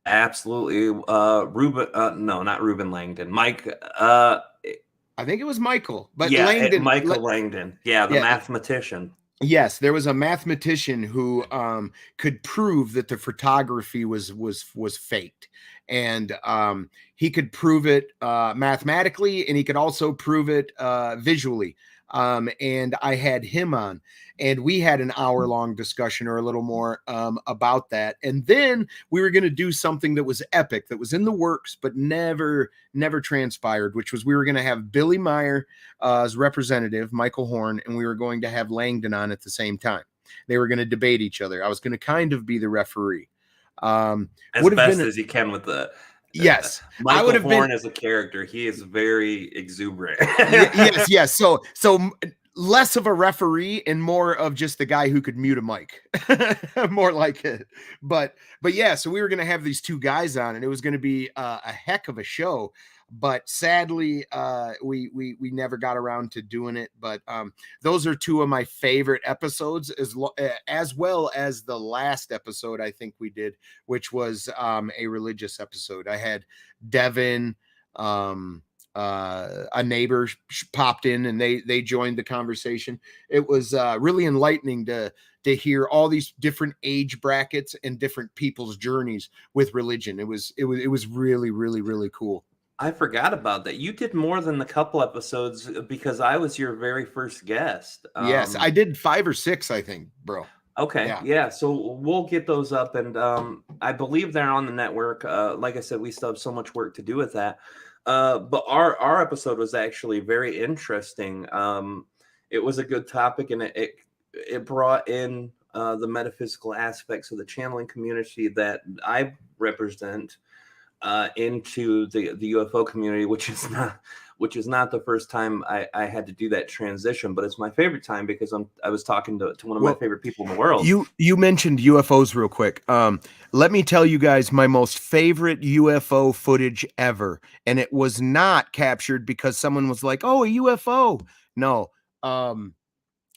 Absolutely. Ruben, no, not Ruben Langdon. Mike, I think it was Michael, but yeah, Langdon, Michael Langdon. Yeah, the mathematician. Yes, there was a mathematician who could prove that the photography was faked, and he could prove it mathematically, and he could also prove it visually. And I had him on, and we had an hour-long discussion or a little more about that. And then we were going to do something that was epic, that was in the works, but never transpired, which was we were going to have Billy Meyer as representative, Michael Horn, and we were going to have Langdon on at the same time. They were going to debate each other. I was going to kind of be the referee. As best as you can with the... Yes, Michael Horn as a character, he is very exuberant. yes. So less of a referee and more of just the guy who could mute a mic, more like it. But yeah, so we were going to have these two guys on, and it was going to be a heck of a show. But sadly, we never got around to doing it. But those are two of my favorite episodes, as well as the last episode I think we did, which was a religious episode. I had Devin, a neighbor popped in, and they joined the conversation. It was really enlightening to hear all these different age brackets and different people's journeys with religion. It was really, really, really cool. I forgot about that. You did more than a couple episodes because I was your very first guest. Yes, I did 5 or 6, I think, bro. Okay, yeah. So we'll get those up, and I believe they're on the network. Like I said, we still have so much work to do with that. But our episode was actually very interesting. It was a good topic, and it brought in the metaphysical aspects of the channeling community that I represent. Into the UFO community, which is not the first time I had to do that transition, but it's my favorite time because I was talking to one of my favorite people in the world. You mentioned UFOs real quick. Let me tell you guys my most favorite UFO footage ever, and it was not captured because someone was like, "Oh, a UFO." No. I'm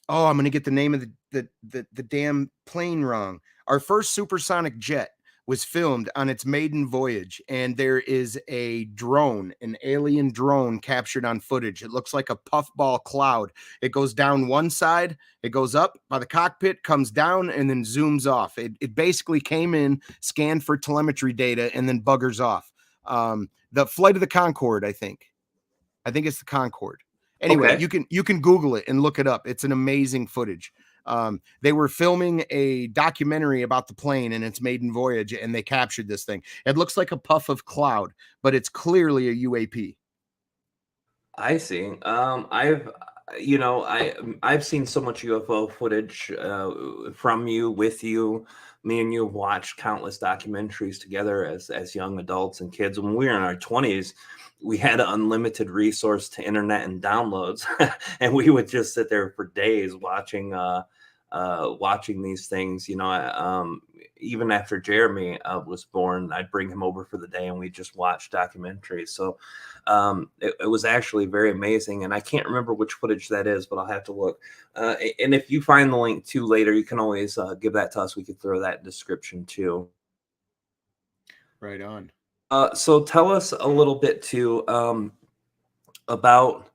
gonna get the name of the damn plane wrong. Our first supersonic jet was filmed on its maiden voyage, and there is an alien drone captured on footage. It looks like a puffball cloud. It goes down one side, it goes up by the cockpit, comes down, and then zooms off. It basically came in, scanned for telemetry data, and then buggers off. The Flight of the Concorde, I think it's the Concorde. Anyway, you can Google it and look it up. It's an amazing footage. They were filming a documentary about the plane and its maiden voyage, and they captured this thing. It looks like a puff of cloud, but it's clearly a UAP. I see. I've seen so much UFO footage from you, with you. Me and you have watched countless documentaries together as young adults and kids. When we were in our 20s, we had unlimited resource to internet and downloads, and we would just sit there for days watching these things. Even after Jeremy was born, I'd bring him over for the day, and we just watched documentaries. So it was actually very amazing, and I can't remember which footage that is, but I'll have to look. And if you find the link too later, you can always give that to us. We could throw that in description too. Right on. So tell us a little bit too about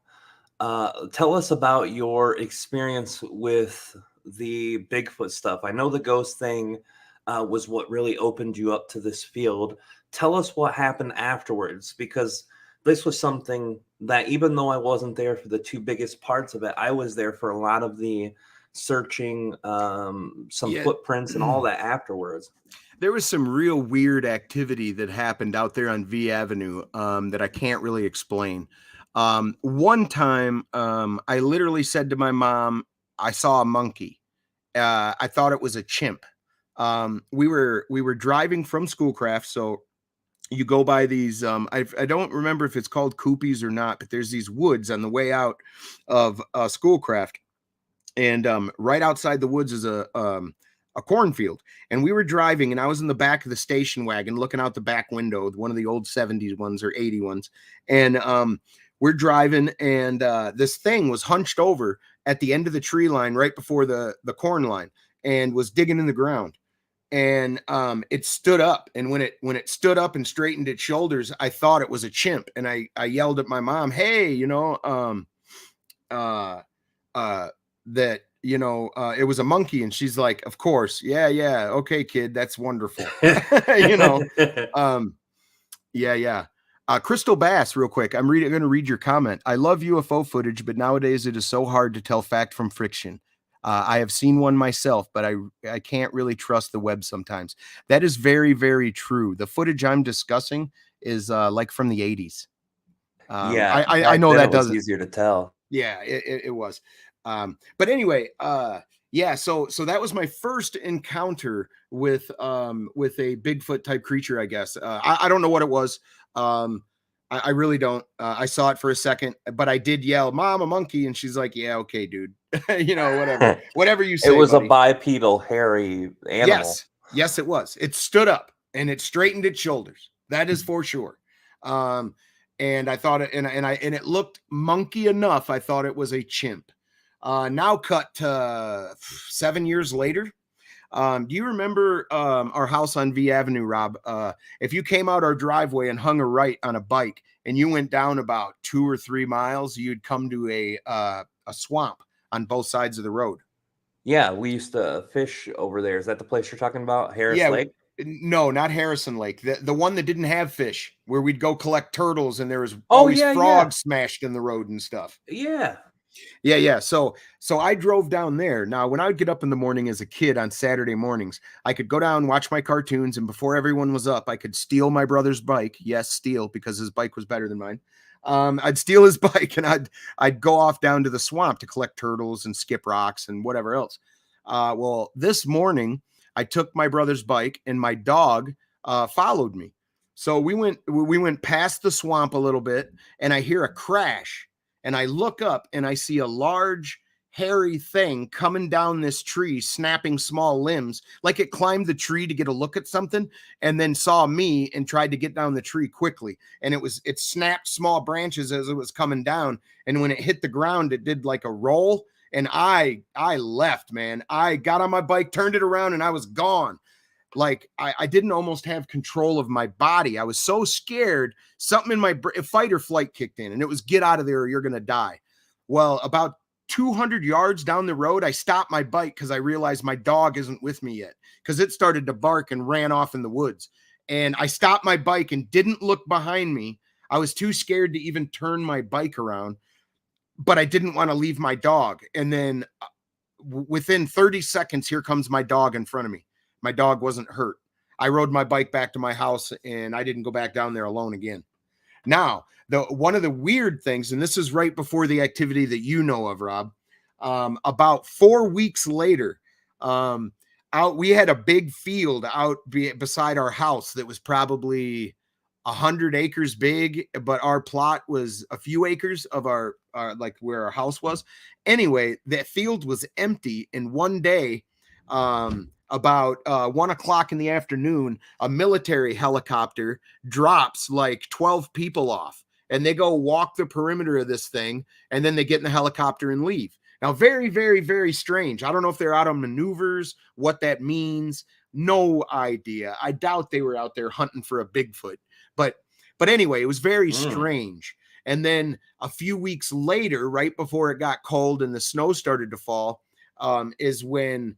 tell us about your experience with the Bigfoot stuff. I know the ghost thing was what really opened you up to this field. Tell us what happened afterwards, because this was something that, even though I wasn't there for the two biggest parts of it, I was there for a lot of the searching some Yeah. footprints and all that afterwards. There was some real weird activity that happened out there on V Avenue that I can't really explain. One time, I literally said to my mom, I saw a monkey. I thought it was a chimp. We were driving from Schoolcraft, so you go by these. I don't remember if it's called Coopies or not, but there's these woods on the way out of Schoolcraft, and right outside the woods is a cornfield. And we were driving, and I was in the back of the station wagon looking out the back window, one of the old 70s ones or 80 ones. And we're driving, and this thing was hunched over at the end of the tree line right before the corn line and was digging in the ground. And it stood up. And when it stood up and straightened its shoulders, I thought it was a chimp. And I yelled at my mom, hey, that it was a monkey. And she's like, of course, yeah, okay, kid, that's wonderful. Yeah. Crystal Bass, real quick, I'm going to read your comment. I love UFO footage, but nowadays it is so hard to tell fact from fiction. I have seen one myself, but I can't really trust the web sometimes. That is very, very true. The footage I'm discussing is like from the 80s. Yeah, I know that doesn't. Easier to tell. Yeah, it was. But anyway, yeah. So that was my first encounter with a Bigfoot type creature. I guess I don't know what it was. I really don't. I saw it for a second, but I did yell, "Mom, a monkey!" And she's like, "Yeah, okay, dude. Whatever you say." It was buddy. A bipedal, hairy animal. Yes, it was. It stood up and it straightened its shoulders. That is for sure. And I thought it, and it looked monkey enough. I thought it was a chimp. Now cut to 7 years later. Do you remember our house on V Avenue, Rob? If you came out our driveway and hung a right on a bike and you went down about 2 or 3 miles, you'd come to a swamp on both sides of the road. Yeah, we used to fish over there. Is that the place you're talking about, Harris Lake? No, not Harrison Lake. The one that didn't have fish, where we'd go collect turtles and there was always frogs smashed in the road and stuff. Yeah. So I drove down there. Now, when I would get up in the morning as a kid on Saturday mornings, I could go down, watch my cartoons, and before everyone was up, I could steal my brother's bike. Yes, steal, because his bike was better than mine. I'd steal his bike and I'd go off down to the swamp to collect turtles and skip rocks and whatever else. Well, this morning I took my brother's bike and my dog followed me. So we went past the swamp a little bit and I hear a crash and I look up and I see a large hairy thing coming down this tree, snapping small limbs, like it climbed the tree to get a look at something and then saw me and tried to get down the tree quickly. And it snapped small branches as it was coming down. And when it hit the ground, it did like a roll. And I left, man. I got on my bike, turned it around, and I was gone. Like I didn't almost have control of my body. I was so scared. Something in my fight or flight kicked in, and it was get out of there or you're going to die. Well, about 200 yards down the road, I stopped my bike because I realized my dog isn't with me yet because it started to bark and ran off in the woods. And I stopped my bike and didn't look behind me. I was too scared to even turn my bike around, but I didn't want to leave my dog. And then within 30 seconds, here comes my dog in front of me. My dog wasn't hurt. I rode my bike back to my house and I didn't go back down there alone again. Now, one of the weird things, and this is right before the activity that you know of, Rob, about 4 weeks later, we had a big field out beside our house that was probably 100 acres big, but our plot was a few acres of our like where our house was. Anyway, that field was empty. And one day, about 1 o'clock in the afternoon, a military helicopter drops like 12 people off and they go walk the perimeter of this thing. And then they get in the helicopter and leave. Now, very, very, very strange. I don't know if they're out on maneuvers, what that means. No idea. I doubt they were out there hunting for a Bigfoot. But anyway, it was very strange. And then a few weeks later, right before it got cold and the snow started to fall, is when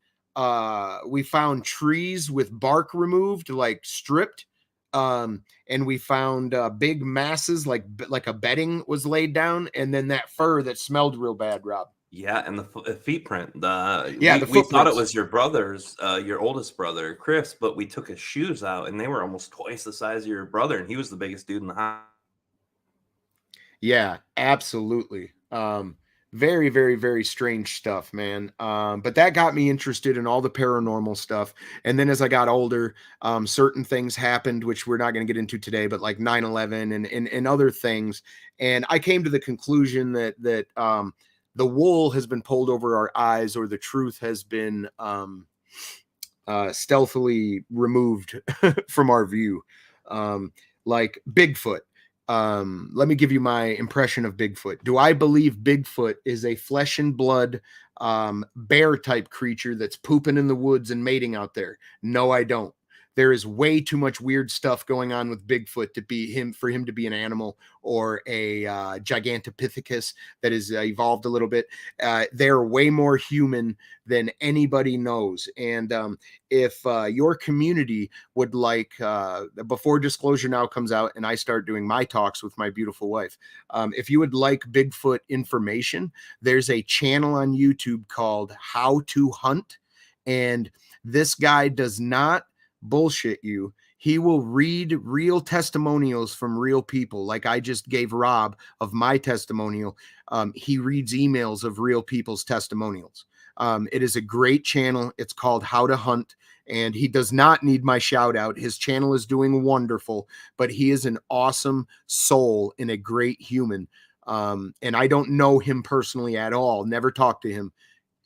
we found trees with bark removed, like stripped. And we found big masses, like a bedding was laid down. And then that fur that smelled real bad, Rob. Yeah, and the feet print. The Yeah, the we thought it footprints. was your brother's, your oldest brother, Chris, but we took his shoes out, and they were almost twice the size of your brother, and he was the biggest dude in the house. Yeah, absolutely. Very, very, very strange stuff, man. But that got me interested in all the paranormal stuff. And then as I got older, certain things happened, which we're not going to get into today, but like 9/11 and other things. And I came to the conclusion that the wool has been pulled over our eyes, or the truth has been stealthily removed from our view. Like Bigfoot. Let me give you my impression of Bigfoot. Do I believe Bigfoot is a flesh and blood bear type creature that's pooping in the woods and mating out there? No, I don't. There is way too much weird stuff going on with Bigfoot to be him, for him to be an animal or a gigantopithecus that has evolved a little bit. They're way more human than anybody knows. And if your community would like, before Disclosure Now comes out and I start doing my talks with my beautiful wife, if you would like Bigfoot information, there's a channel on YouTube called How to Hunt. And this guy does not bullshit you. He will read real testimonials from real people. Like I just gave Rob of my testimonial. He reads emails of real people's testimonials. It is a great channel. It's called How to Hunt, and he does not need my shout out. His channel is doing wonderful, but he is an awesome soul and a great human. And I don't know him personally at all. Never talked to him.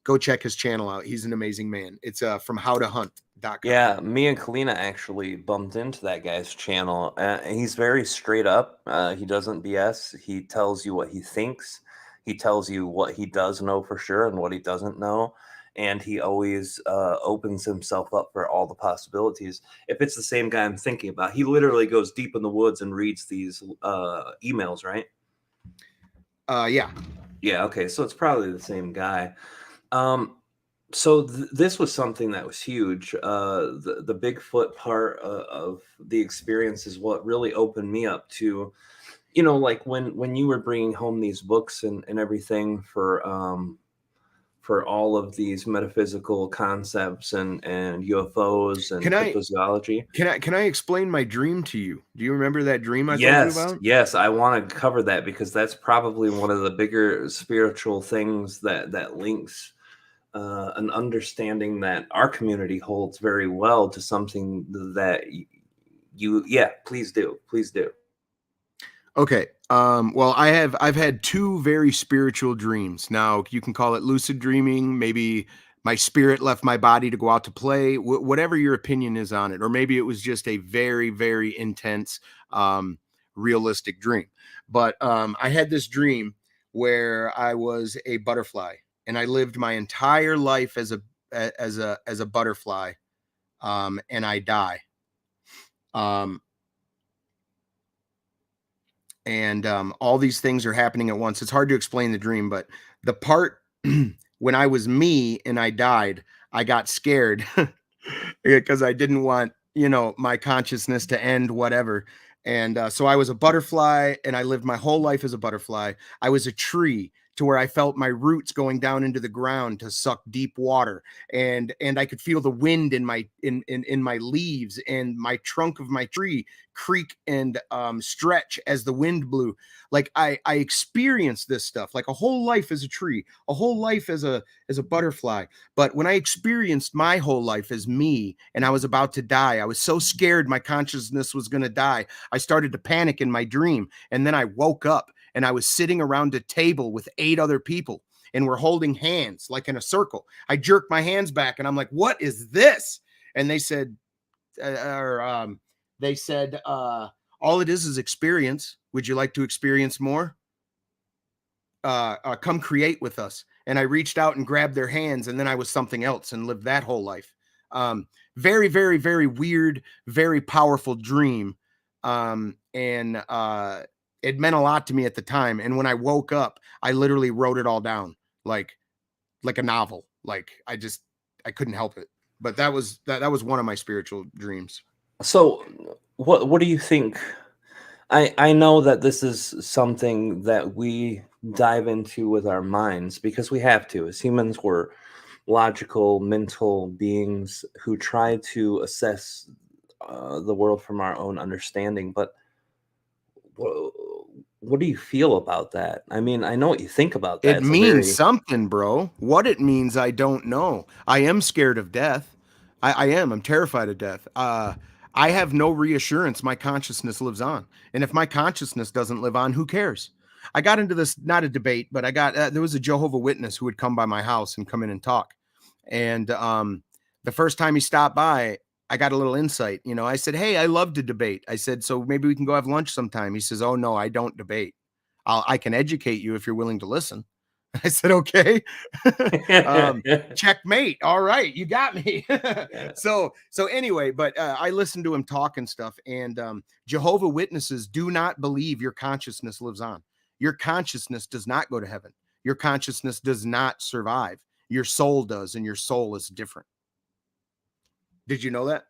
Go check his channel out. He's an amazing man. It's from howtohunt.com. Yeah, me and Kalina actually bumped into that guy's channel. He's very straight up. He doesn't BS. He tells you what he thinks. He tells you what he does know for sure and what he doesn't know. And he always opens himself up for all the possibilities. If it's the same guy I'm thinking about, he literally goes deep in the woods and reads these emails, right? Yeah. Yeah, okay. So it's probably the same guy. So this was something that was huge. The Bigfoot part of the experience is what really opened me up to, like when you were bringing home these books and everything for all of these metaphysical concepts and UFOs and cryptozoology. Can I explain my dream to you? Do you remember that dream I told you Yes, about? yes, I want to cover that because that's probably one of the bigger spiritual things that links an understanding that our community holds very well to something that please do. Okay. Well, I've had two very spiritual dreams. Now you can call it lucid dreaming. Maybe my spirit left my body to go out to play. Whatever your opinion is on it, or maybe it was just a very, very intense, realistic dream. But I had this dream where I was a butterfly, and I lived my entire life as a butterfly, and I die. And all these things are happening at once. It's hard to explain the dream, but the part when I was me and I died, I got scared because I didn't want, my consciousness to end, whatever. And so I was a butterfly, and I lived my whole life as a butterfly. I was a tree to where I felt my roots going down into the ground to suck deep water, and I could feel the wind in my leaves, and my trunk of my tree creak and stretch as the wind blew. Like I experienced this stuff, like a whole life as a tree, a whole life as a butterfly. But when I experienced my whole life as me and I was about to die, I was so scared my consciousness was going to die. I started to panic in my dream, and then I woke up and I was sitting around a table with 8 other people, and we're holding hands like in a circle. I jerked my hands back and I'm like, "What is this?" And they said, all it is experience. Would you like to experience more? Come create with us. And I reached out and grabbed their hands, and then I was something else and lived that whole life. Very, very, very weird, very powerful dream. And it meant a lot to me at the time. And when I woke up, I literally wrote it all down like a novel. Like I couldn't help it. But that was one of my spiritual dreams. So what do you think? I know that this is something that we dive into with our minds, because we have to. As humans, we're logical, mental beings who try to assess the world from our own understanding. But wha- what do you feel about that? I mean, I know what you think about that. It It's a means very something, bro. What it means, I don't know. I am scared of death. I am. I'm terrified of death. I have no reassurance my consciousness lives on. And if my consciousness doesn't live on, who cares? I got into this, not a debate, but I got, there was a Jehovah Witness who would come by my house and come in and talk. And the first time he stopped by, I got a little insight. You know, I said, "Hey, I love to debate." I said, "So maybe we can go have lunch sometime." He says, "Oh, no, I don't debate. I can educate you if you're willing to listen." I said, "Okay." um, Checkmate. All right, you got me. yeah. So anyway, but I listened to him talk and stuff, and Jehovah Witnesses do not believe your consciousness lives on. Your consciousness does not go to heaven. Your consciousness does not survive. Your soul does, and your soul is different. Did you know that?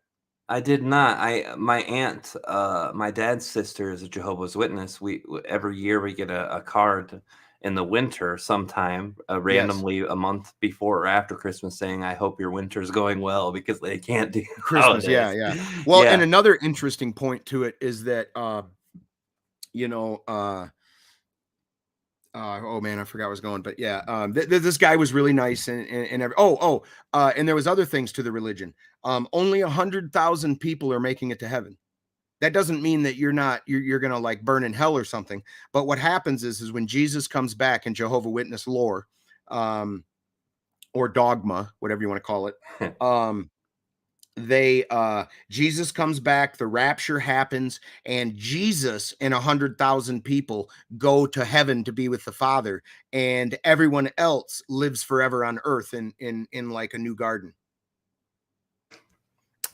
I did not. My aunt, my dad's sister is a Jehovah's Witness. Every year we get a card in the winter sometime, Yes. randomly a month before or after Christmas, saying, "I hope your winter's going well," because they can't do Christmas. Yeah, holidays. yeah. Well, and Yeah, another interesting point to it is that you know, oh man, I forgot where I was going, but yeah, this guy was really nice, and there was other things to the religion. Only 100,000 people are making it to heaven. That doesn't mean that you're gonna like burn in hell or something. But what happens is when Jesus comes back in Jehovah Witness lore, um, or dogma, whatever you want to call it, um, they Jesus comes back, the rapture happens, and Jesus and 100,000 people go to heaven to be with the Father, and everyone else lives forever on earth in like a new garden,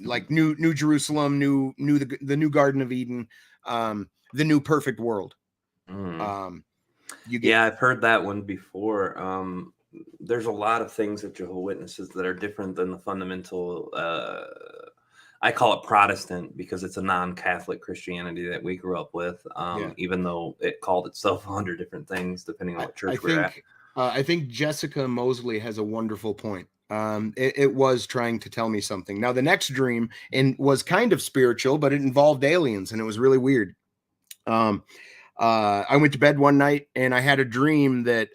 like new Jerusalem, the new Garden of Eden, the new perfect world. mm. um you get Yeah, I've heard that one before. There's a lot of things at Jehovah Witnesses that are different than the fundamental. I call it Protestant because it's a non-Catholic Christianity that we grew up with. Yeah. Even though it called itself 100 different things depending on I, what I church we're at. think I think Jessica Mosley has a wonderful point. It was trying to tell me something. Now, the next dream was kind of spiritual, but it involved aliens, and it was really weird. Um, I went to bed one night, and I had a dream that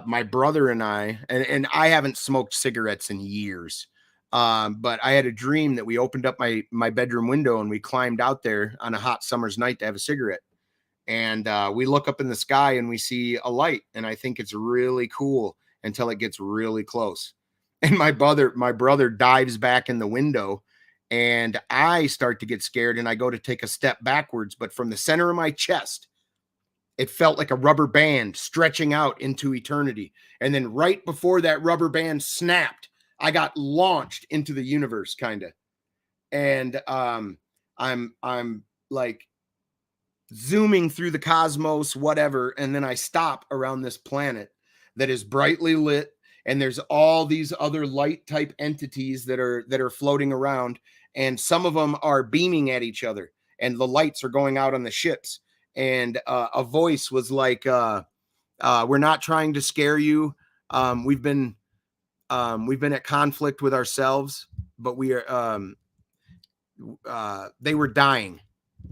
my brother and and I haven't smoked cigarettes in years. But I had a dream that we opened up my bedroom window and we climbed out there on a hot summer's night to have a cigarette. And we look up in the sky and we see a light, and I think it's really cool until it gets really close. And my brother dives back in the window, and I start to get scared, and I go to take a step backwards, but from the center of my chest, it felt like a rubber band stretching out into eternity. And then right before that rubber band snapped, I got launched into the universe, kind of. And I'm like zooming through the cosmos, whatever, and then I stop around this planet that is brightly lit, and there's all these other light type entities that are floating around, and some of them are beaming at each other, and the lights are going out on the ships. And a voice was like, "We're not trying to scare you. Um, we've been we've been at conflict with ourselves, but we are." They were dying,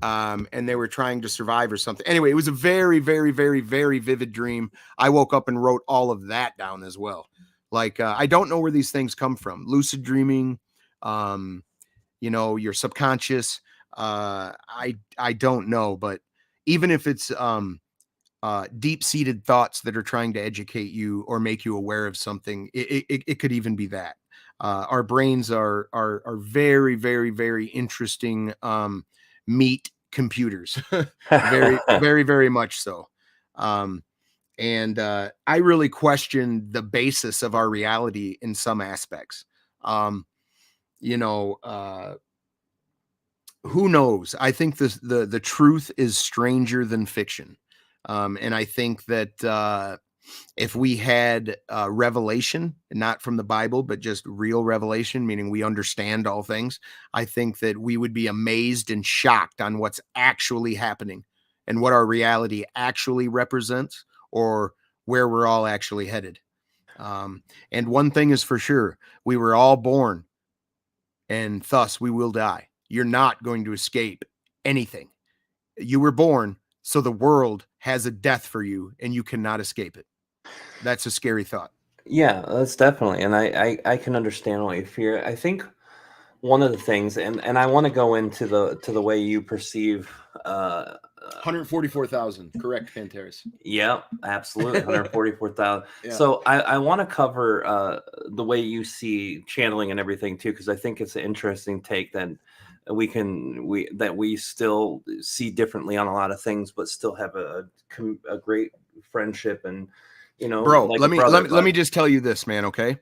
and they were trying to survive or something. Anyway, it was a very, very, very, very vivid dream. I woke up and wrote all of that down as well. Like, I don't know where these things come from. Lucid dreaming, um, your subconscious. I don't know, but even if it's deep-seated thoughts that are trying to educate you or make you aware of something, it could even be that. Our brains are very, very, very interesting meat computers. Very, very, very much so. Um, and I really question the basis of our reality in some aspects. Um, you know, who knows? I think the truth is stranger than fiction. And I think that if we had revelation, not from the Bible, but just real revelation, meaning we understand all things, I think that we would be amazed and shocked on what's actually happening and what our reality actually represents, or where we're all actually headed. And one thing is for sure, we were all born, and thus we will die. You're not going to escape anything. You were born, so the world has a death for you, and you cannot escape it. That's a scary thought. Yeah, that's definitely, and I can understand why you fear. I think one of the things, and I want to go into the way you perceive. 144,000, correct, Panteris. Yep, absolutely, 144,000. Yeah. So I want to cover the way you see channeling and everything too, because I think it's an interesting take that we still see differently on a lot of things, but still have a great friendship and Bro, like let a me brother. let me just tell you this, man, okay?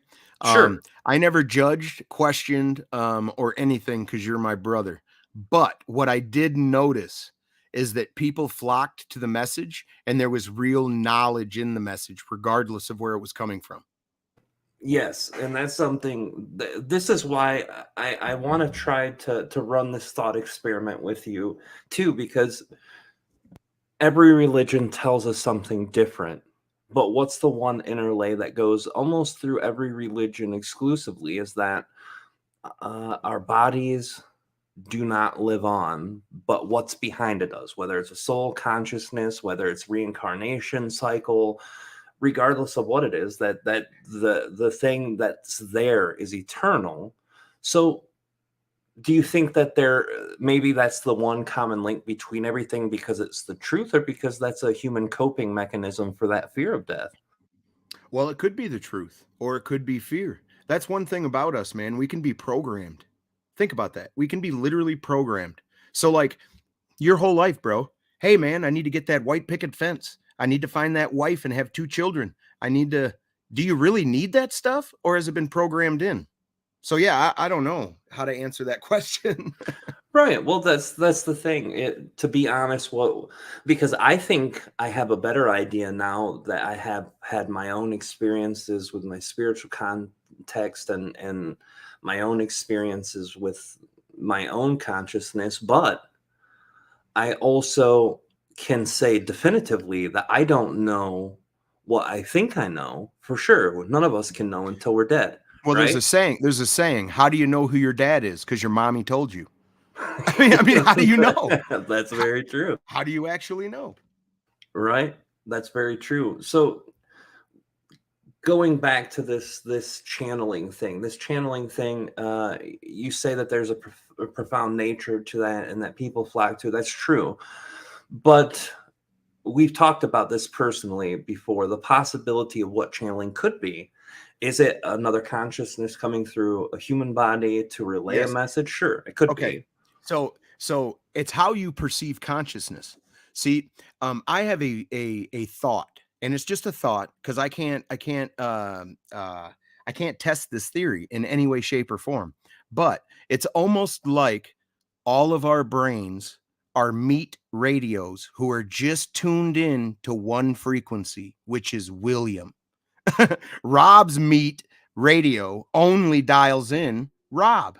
Sure. I never judged, questioned, or anything because you're my brother. But what I did notice is that people flocked to the message and there was real knowledge in the message, regardless of where it was coming from. Yes, and that's something. This is why I want to try to run this thought experiment with you too, because every religion tells us something different. But what's the one interlay that goes almost through every religion exclusively is that our bodies do not live on, but what's behind it does, whether it's a soul consciousness, whether it's reincarnation cycle, regardless of what it is, that the thing that's there is eternal. So do you think that there maybe that's the one common link between everything because it's the truth, or because that's a human coping mechanism for that fear of death? Well, it could be the truth or it could be fear. That's one thing about us, man. We can be programmed. Think about that. We can be literally programmed. So, like, your whole life, bro. Hey, man, I need to get that white picket fence. I need to find that wife and have 2 children. I need to. Do you really need that stuff, or has it been programmed in? So, yeah, I don't know how to answer that question. Right. Well, that's the thing. To be honest, what because I think I have a better idea now that I have had my own experiences with my spiritual context and my own experiences with my own consciousness, but I also can say definitively that I don't know what I think I know for sure. None of us can know until we're dead, Well, there's a right? saying. There's a saying. How do you know who your dad is? Because your mommy told you. I mean, how do you know? That's How, very true. how do you actually know? Right? That's very true. So going back to this channeling thing, you say that there's a profound nature to that and that people flock to. That's true. But we've talked about this personally before, the possibility of what channeling could be. Is it another consciousness coming through a human body to relay a Yes. message? Sure, it could Okay. be. So it's how you perceive consciousness. See, I have a thought, and it's just a thought because I can't test this theory in any way, shape, or form. But it's almost like all of our brains are meat radios who are just tuned in to one frequency, which is William. Rob's meat radio only dials in Rob.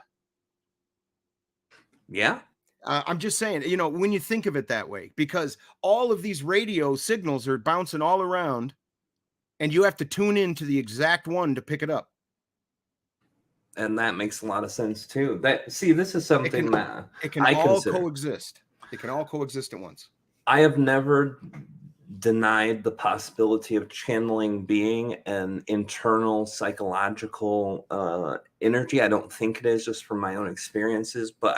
Yeah. I'm just saying, when you think of it that way, because all of these radio signals are bouncing all around, and you have to tune in to the exact one to pick it up. And that makes a lot of sense too. This is It can something that it can I all consider. coexist. It can all coexist at once. I have never denied the possibility of channeling being an internal psychological energy. I don't think it is, just from my own experiences, but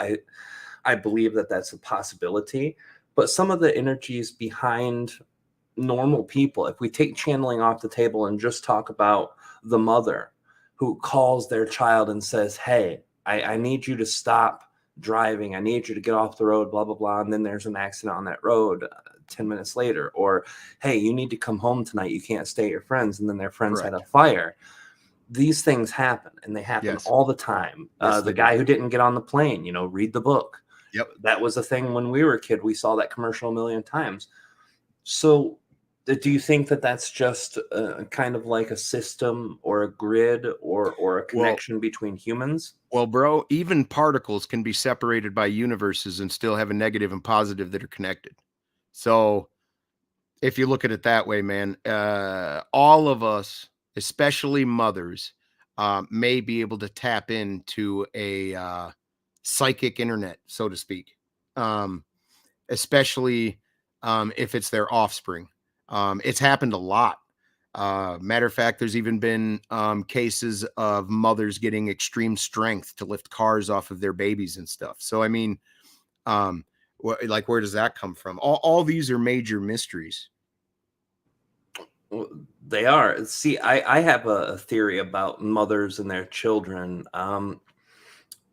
I believe that that's a possibility. But some of the energies behind normal people, if we take channeling off the table and just talk about the mother who calls their child and says, hey, I need you to stop driving. I need you to get off the road, blah, blah, blah. And then there's an accident on that road 10 minutes later. Or, hey, you need to come home tonight. You can't stay at your friends. And then their friends had a Correct. fire. These things happen, and they happen Yes. all the time. Yes, The they do. guy who didn't get on the plane, read the book. Yep. That was a thing when we were a kid. We saw that commercial a million times. So do you think that that's just kind of like a system or a grid or a connection between humans? Well, bro, even particles can be separated by universes and still have a negative and positive that are connected. So if you look at it that way, man. All of us, especially mothers, may be able to tap into a psychic internet, so to speak, especially if it's their offspring. It's happened a lot. Matter of fact, there's even been cases of mothers getting extreme strength to lift cars off of their babies and stuff. So, I mean, like, where does that come from? All these are major mysteries. They are. See, I have a theory about mothers and their children.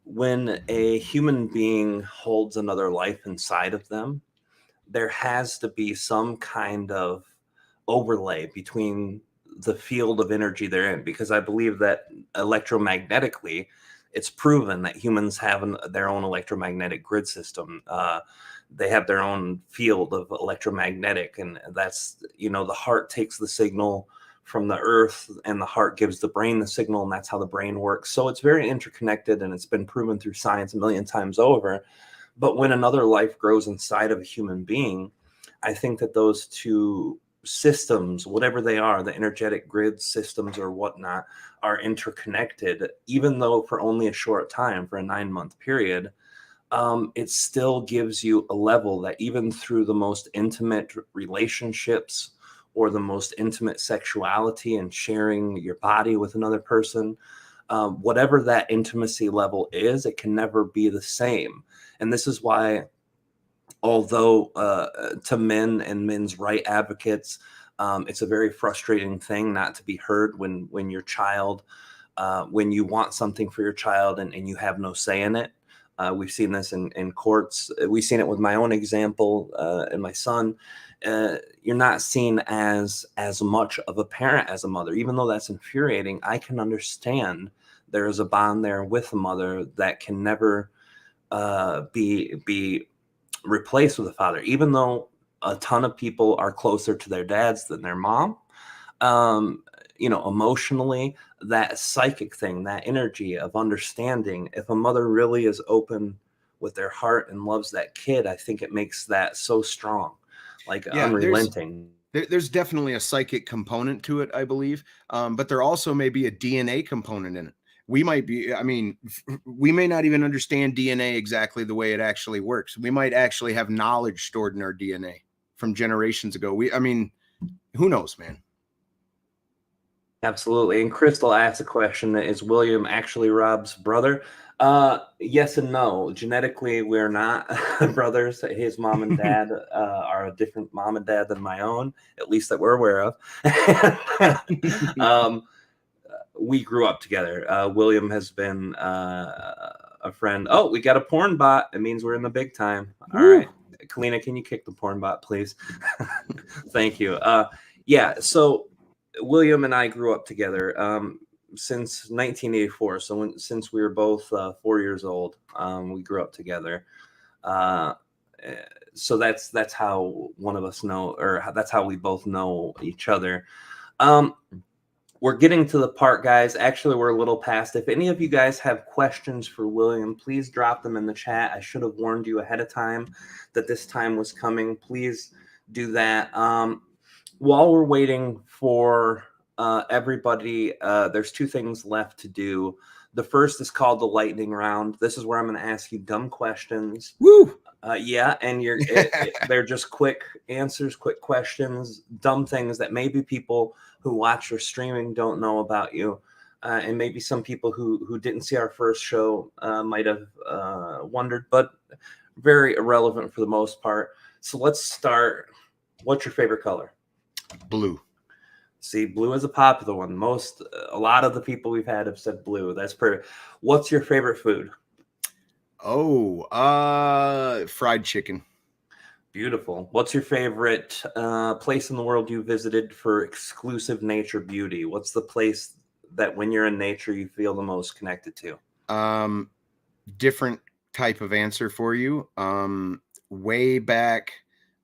When a human being holds another life inside of them, there has to be some kind of overlay between the field of energy they're in, because I believe that electromagnetically, it's proven that humans have their own electromagnetic grid system. They have their own field of electromagnetic, and that's, the heart takes the signal from the earth and the heart gives the brain the signal, and that's how the brain works. So it's very interconnected, and it's been proven through science a million times over. But when another life grows inside of a human being, I think that those two systems, whatever they are, the energetic grid systems or whatnot, are interconnected, even though for only a short time, for a 9-month period. It still gives you a level that even through the most intimate relationships or the most intimate sexuality and sharing your body with another person, whatever that intimacy level is, it can never be the same. And this is why, although to men and men's right advocates, it's a very frustrating thing not to be heard when your child, when you want something for your child and you have no say in it. We've seen this in courts. We've seen it with my own example and my son. You're not seen as much of a parent as a mother, even though that's infuriating. I can understand there is a bond there with a mother that can never be replaced with a father, even though a ton of people are closer to their dads than their mom. Emotionally, that psychic thing, that energy of understanding, if a mother really is open with their heart and loves that kid, I think it makes that so strong, like Yeah, unrelenting. there's definitely a psychic component to it, I believe. But there also may be a DNA component in it. We might be, I mean, we may not even understand DNA exactly the way it actually works. We might actually have knowledge stored in our DNA from generations ago. I mean, who knows, man? Absolutely. And Crystal asked a question: is William actually Rob's brother? Yes and no. Genetically, we're not brothers. His mom and dad are a different mom and dad than my own, at least that we're aware of. um, we grew up together. William has been a friend. Oh, we got a porn bot. It means we're in the big time. All right. Kalina, can you kick the porn bot, please? Thank you. Yeah, so William and I grew up together since 1984. So since we were both 4 years old, we grew up together. Uh, so that's how one of us know, or that's how we both know each other. Um, we're getting to the part, guys. Actually, we're a little past. If any of you guys have questions for William, please drop them in the chat. I should have warned you ahead of time that this time was coming. Please do that. While we're waiting for everybody, there's two things left to do. The first is called the lightning round. This is where I'm going to ask you dumb questions. Woo! Yeah, and they're just quick answers, quick questions, dumb things that maybe people who watch your streaming don't know about you, and maybe some people who didn't see our first show might have wondered, but very irrelevant for the most part. So let's start. What's your favorite color? Blue. See, blue is a popular one. A lot of the people we've had have said blue. That's perfect. What's your favorite food? Oh, fried chicken. Beautiful. What's your favorite place in the world you visited for exclusive nature beauty? What's the place that when you're in nature you feel the most connected to? Different type of answer for you. Way back,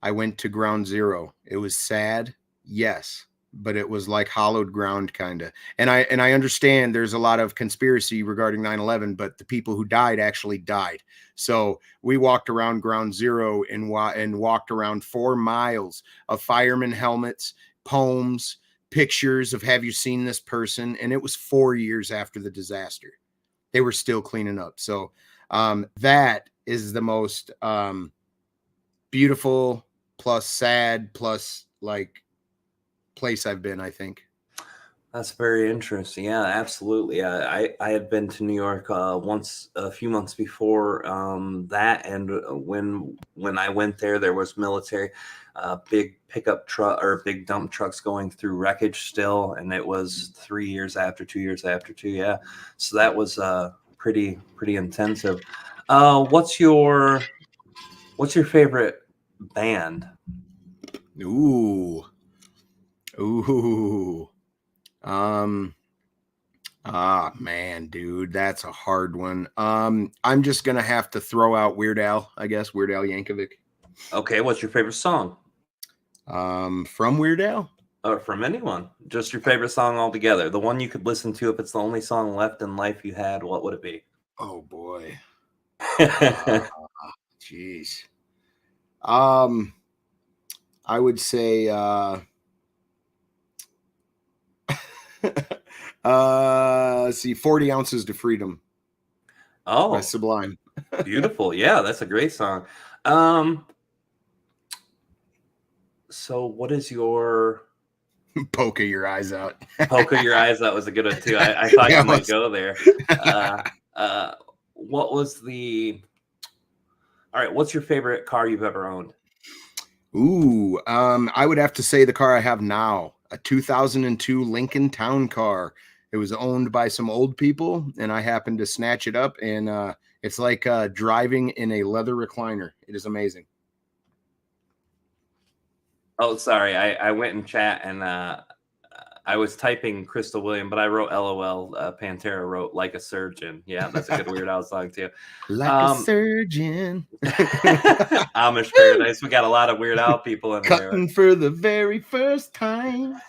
I went to Ground Zero. It was sad, yes, but it was like hollowed ground kind of. And I understand there's a lot of conspiracy regarding 9/11, but the people who died actually died. So we walked around ground zero and walked around 4 miles of fireman helmets, poems, pictures of have you seen this person? And it was 4 years after the disaster. They were still cleaning up. So that is the most beautiful plus sad plus like place I've been, I think. That's very interesting. Yeah, absolutely. I had been to New York once a few months before that, and when I went there, there was military, big pickup truck or big dump trucks going through wreckage still, and it was 3 years after, 2 years after, too. Yeah, so that was pretty intensive. What's your favorite band? Ooh. Man, dude, that's a hard one. I'm just gonna have to throw out Weird Al, I guess. Weird Al Yankovic. Okay, what's your favorite song? From Weird Al? Or from anyone, just your favorite song altogether. The one you could listen to if it's the only song left in life you had. What would it be? Oh boy. Jeez. I would say see 40 Ounces to Freedom. Oh, by Sublime. Beautiful. Yeah, that's a great song. So what is your Poke your eyes out? Poke your eyes out was a good one too. I thought you might go there. What was the all right, what's your favorite car you've ever owned? Ooh, I would have to say the car I have now, a 2002 Lincoln Town Car. It was owned by some old people, and I happened to snatch it up, and it's like driving in a leather recliner. It is amazing. Oh, sorry. I went in chat and I was typing Crystal William, but I wrote LOL. Pantera wrote Like a Surgeon. Yeah, that's a good Weird Al song too. Like a surgeon. Amish Paradise. We got a lot of Weird Al people in there. Cutting for the very first time.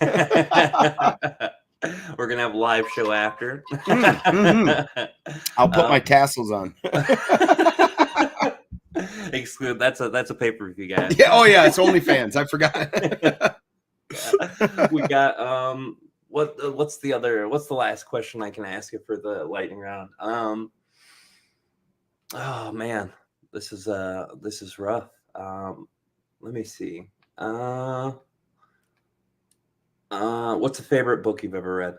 We're gonna have a live show after. I'll put my tassels on. Exclude. That's a pay-per-view, guys. Yeah. Oh yeah, it's OnlyFans. I forgot. Yeah. We got what's the last question I can ask you for the lightning round? Oh man, this is rough. Let me see. What's a favorite book you've ever read?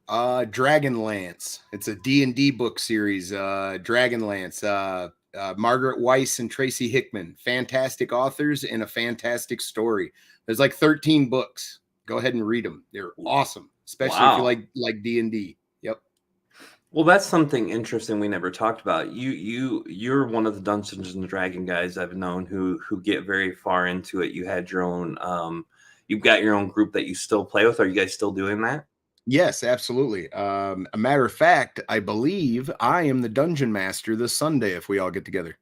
Dragonlance. It's a D&D book series. Dragonlance. Margaret Weiss and Tracy Hickman. Fantastic authors and a fantastic story. There's like 13 books. Go ahead and read them. They're awesome, especially if you like D&D. Yep. Well, that's something interesting we never talked about. You're one of the Dungeons and Dragon guys I've known who get very far into it. You had your own you've got your own group that you still play with. Are you guys still doing that? Yes, absolutely. A matter of fact, I believe I am the dungeon master this Sunday if we all get together.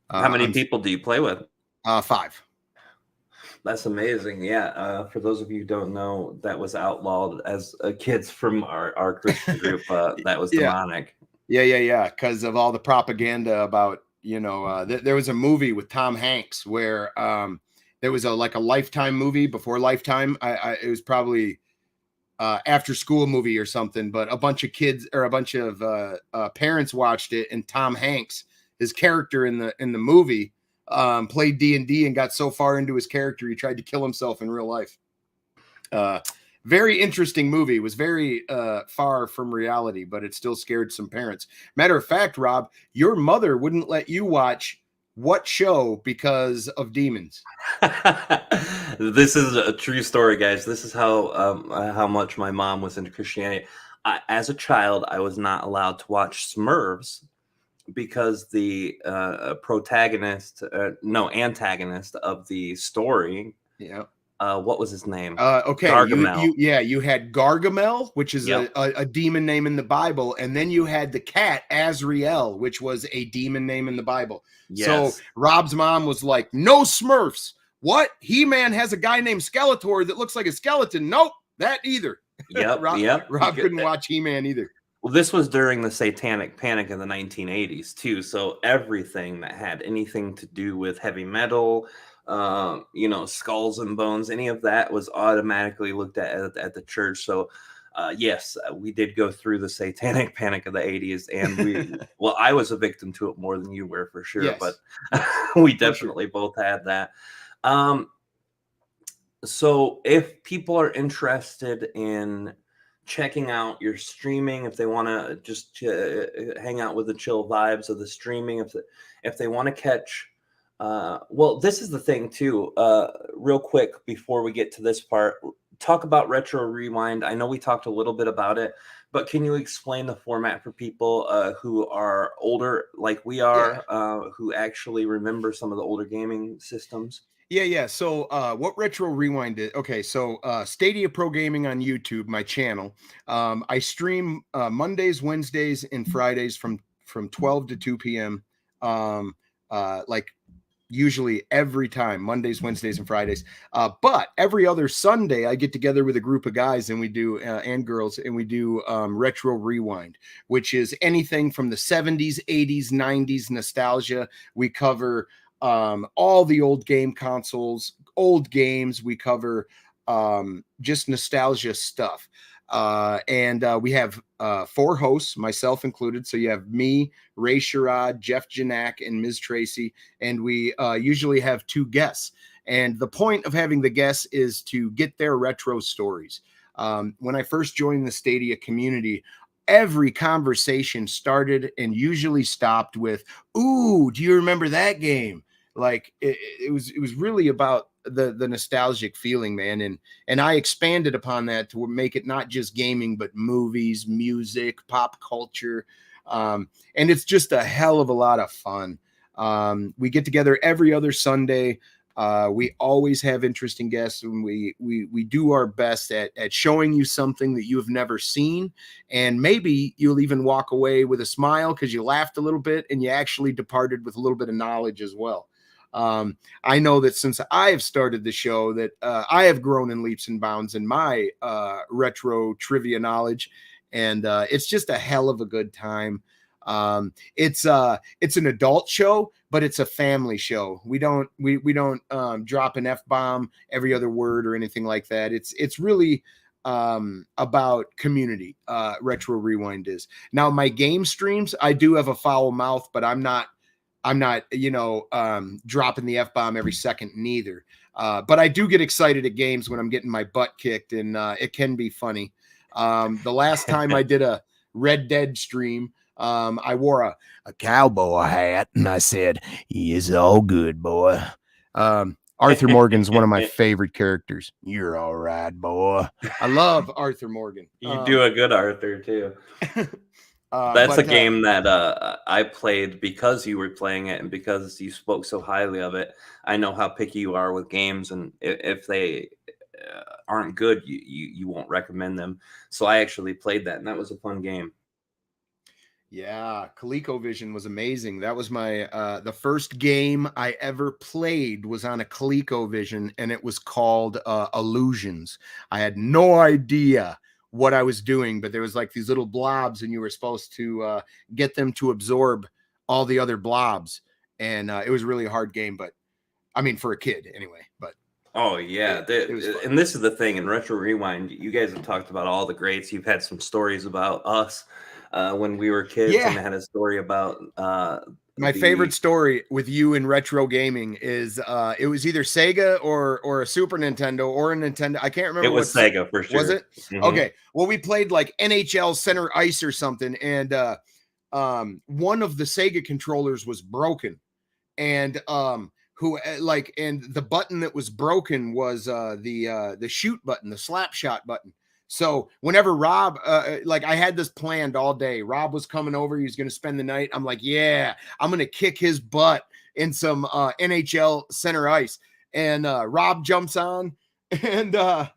How many people do you play with? 5. That's amazing. Yeah. For those of you who don't know, that was outlawed as kids from our Christian group. That was demonic. Yeah. Because of all the propaganda about, there was a movie with Tom Hanks where there was a Lifetime movie before Lifetime. It was probably after school movie or something, but a bunch of kids or a bunch of parents watched it, and Tom Hanks, his character in the movie, played D&D and got so far into his character he tried to kill himself in real life. Very interesting movie. It was very far from reality, but it still scared some parents. Matter of fact, Rob, your mother wouldn't let you watch what show because of demons? This is a true story, guys. This is how much my mom was into Christianity. As a child, I was not allowed to watch Smurfs because the antagonist of the story. Yeah. What was his name? Okay. Gargamel. You had Gargamel, which is a demon name in the Bible. And then you had the cat Azrael, which was a demon name in the Bible. Yes. So Rob's mom was like, no Smurfs. What? He-Man has a guy named Skeletor that looks like a skeleton. Nope, that either. Yep, Rob, yep. Rob couldn't watch He-Man either. Well, this was during the Satanic Panic in the 1980s too, so everything that had anything to do with heavy metal, skulls and bones, any of that was automatically looked at the church. So, yes, we did go through the Satanic Panic of the 80s, and well, I was a victim to it more than you were for sure, Yes, but we for definitely both had that. So if people are interested in checking out your streaming, if they want to just hang out with the chill vibes of the streaming, if they want to catch, well, this is the thing too. Real quick before we get to this part, talk about Retro Rewind. I know we talked a little bit about it, but can you explain the format for people who are older, like we are, who actually remember some of the older gaming systems? Yeah. So what Retro Rewind is, okay, so Stadia Pro Gaming on YouTube, my channel. I stream Mondays, Wednesdays, and Fridays from 12 to 2 p.m. Like usually every time, Mondays, Wednesdays, and Fridays. But every other Sunday, I get together with a group of guys and we do, and girls, and we do Retro Rewind, which is anything from the 70s, 80s, 90s nostalgia. We cover all the old game consoles, old games. We cover just nostalgia stuff. And we have 4 hosts, myself included. So you have me, Ray Sherrod, Jeff Janak, and Ms. Tracy. And we usually have 2 guests. And the point of having the guests is to get their retro stories. When I first joined the Stadia community, every conversation started and usually stopped with, "Ooh, do you remember that game?" Like it was really about the nostalgic feeling, man. And I expanded upon that to make it not just gaming, but movies, music, pop culture. And it's just a hell of a lot of fun. We get together every other Sunday. We always have interesting guests, and we do our best at showing you something that you have never seen. And maybe you'll even walk away with a smile because you laughed a little bit and you actually departed with a little bit of knowledge as well. I know that since I have started the show that I have grown in leaps and bounds in my retro trivia knowledge, and it's just a hell of a good time. It's an adult show, but it's a family show. We don't drop an F-bomb every other word or anything like that. It's really about community. Retro Rewind is. Now my game streams, I do have a foul mouth, but I'm not dropping the F-bomb every second neither. But I do get excited at games when I'm getting my butt kicked, and it can be funny. The last time I did a Red Dead stream, I wore a cowboy hat and I said, "It's all good, boy." Arthur Morgan's one of my favorite characters. "You're all right, boy." I love Arthur Morgan. You do a good Arthur too. That's a game that I played because you were playing it and because you spoke so highly of it. I know how picky you are with games, and if they aren't good, you won't recommend them. So I actually played that, and that was a fun game. Yeah, ColecoVision was amazing. That was my the first game I ever played was on a ColecoVision, and it was called Illusions. I had no idea what I was doing, but there was like these little blobs, and you were supposed to get them to absorb all the other blobs, and it was really a hard game, but I mean for a kid anyway. But oh yeah, and this is the thing in Retro Rewind. You guys have talked about all the greats. You've had some stories about us when we were kids, and I had a story about my favorite story with you in retro gaming is it was either Sega or a Super Nintendo or a Nintendo. I can't remember. It was Sega for sure. Was it? Mm-hmm. Okay. Well, we played like NHL Center Ice or something, and one of the Sega controllers was broken, and and the button that was broken was the shoot button, the slap shot button. So whenever Rob, I had this planned all day. Rob was coming over. He was going to spend the night. I'm like, yeah, I'm going to kick his butt in some NHL Center Ice. And Rob jumps on, and I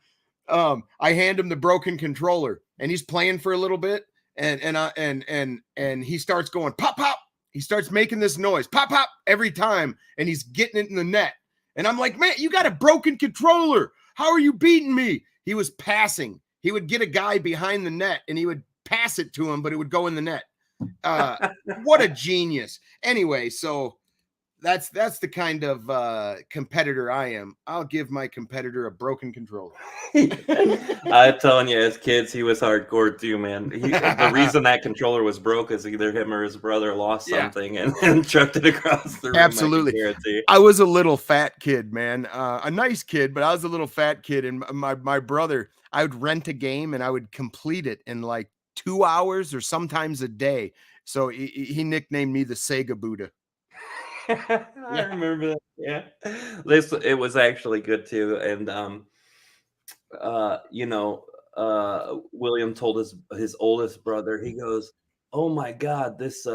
hand him the broken controller, and he's playing for a little bit, and he starts going pop pop. He starts making this noise, pop pop, every time, and he's getting it in the net. And I'm like, man, you got a broken controller. How are you beating me? He was passing. He would get a guy behind the net and he would pass it to him, but it would go in the net. What a genius. Anyway, so that's the kind of competitor I am. I'll give my competitor a broken controller. I'm telling you, as kids, he was hardcore too, man. The reason that controller was broke is either him or his brother lost something and chucked it across the room. Absolutely. I can guarantee. I was a little fat kid, man. A nice kid, but I was a little fat kid. And my brother, I would rent a game and I would complete it in like 2 hours or sometimes a day. So he nicknamed me the Sega Buddha. I remember that. Yeah, it was actually good too, and William told his oldest brother. He goes, "Oh my God, this."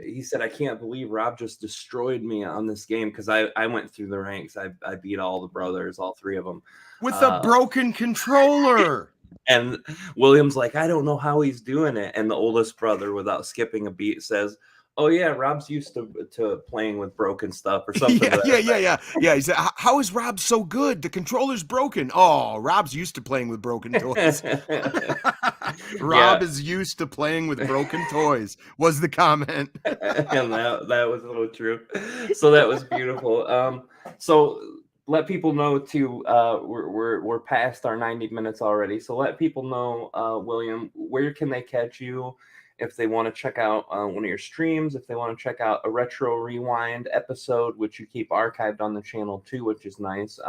He said, "I can't believe Rob just destroyed me on this game because I went through the ranks. I beat all the brothers, all three of them, with a broken controller." And William's like, "I don't know how he's doing it." And the oldest brother, without skipping a beat, says, "Oh yeah, Rob's used to playing with broken stuff or something." Yeah. He said, "How is Rob so good? The controller's broken." Oh, Rob's used to playing with broken toys. Rob is used to playing with broken toys, was the comment. And that was a little true. So that was beautiful. So let people know too. We're past our 90 minutes already. So let people know, William, where can they catch you if they want to check out one of your streams, if they want to check out a retro rewind episode, which you keep archived on the channel too, which is nice.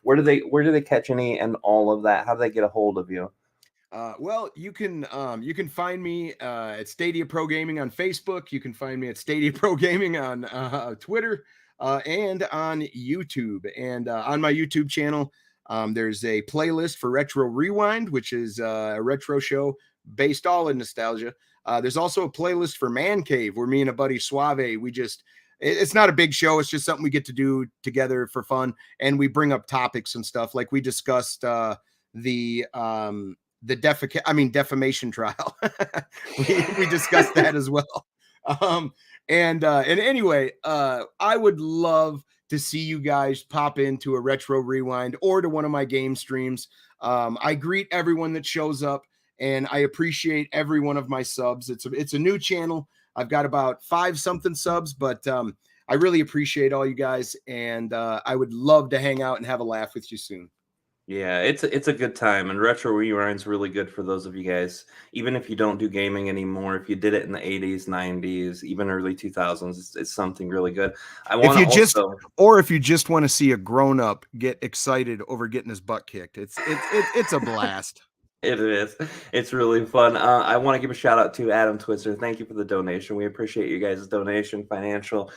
Where do they catch any and all of that? How do they get a hold of you? Well, you can find me at Stadia Pro Gaming on Facebook. You can find me at Stadia Pro Gaming on Twitter and on YouTube. And on my YouTube channel, there's a playlist for Retro Rewind, which is a retro show based all in nostalgia. There's also a playlist for Man Cave, where me and a buddy Suave, it's not a big show. It's just something we get to do together for fun. And we bring up topics and stuff. Like we discussed the defamation trial. we discussed that as well. And anyway, I would love to see you guys pop into a Retro Rewind or to one of my game streams. I greet everyone that shows up, and I appreciate every one of my subs. It's a new channel. I've got about 5-something subs, but I really appreciate all you guys, and I would love to hang out and have a laugh with you soon. Yeah, it's a good time, and Retro Rewind's really good for those of you guys. Even if you don't do gaming anymore, if you did it in the 80s, 90s, even early 2000s, it's something really good. If you just want to see a grown up get excited over getting his butt kicked, it's a blast. It is. It's really fun. I want to give a shout out to Adam Twister. Thank you for the donation. We appreciate you guys' donation, financial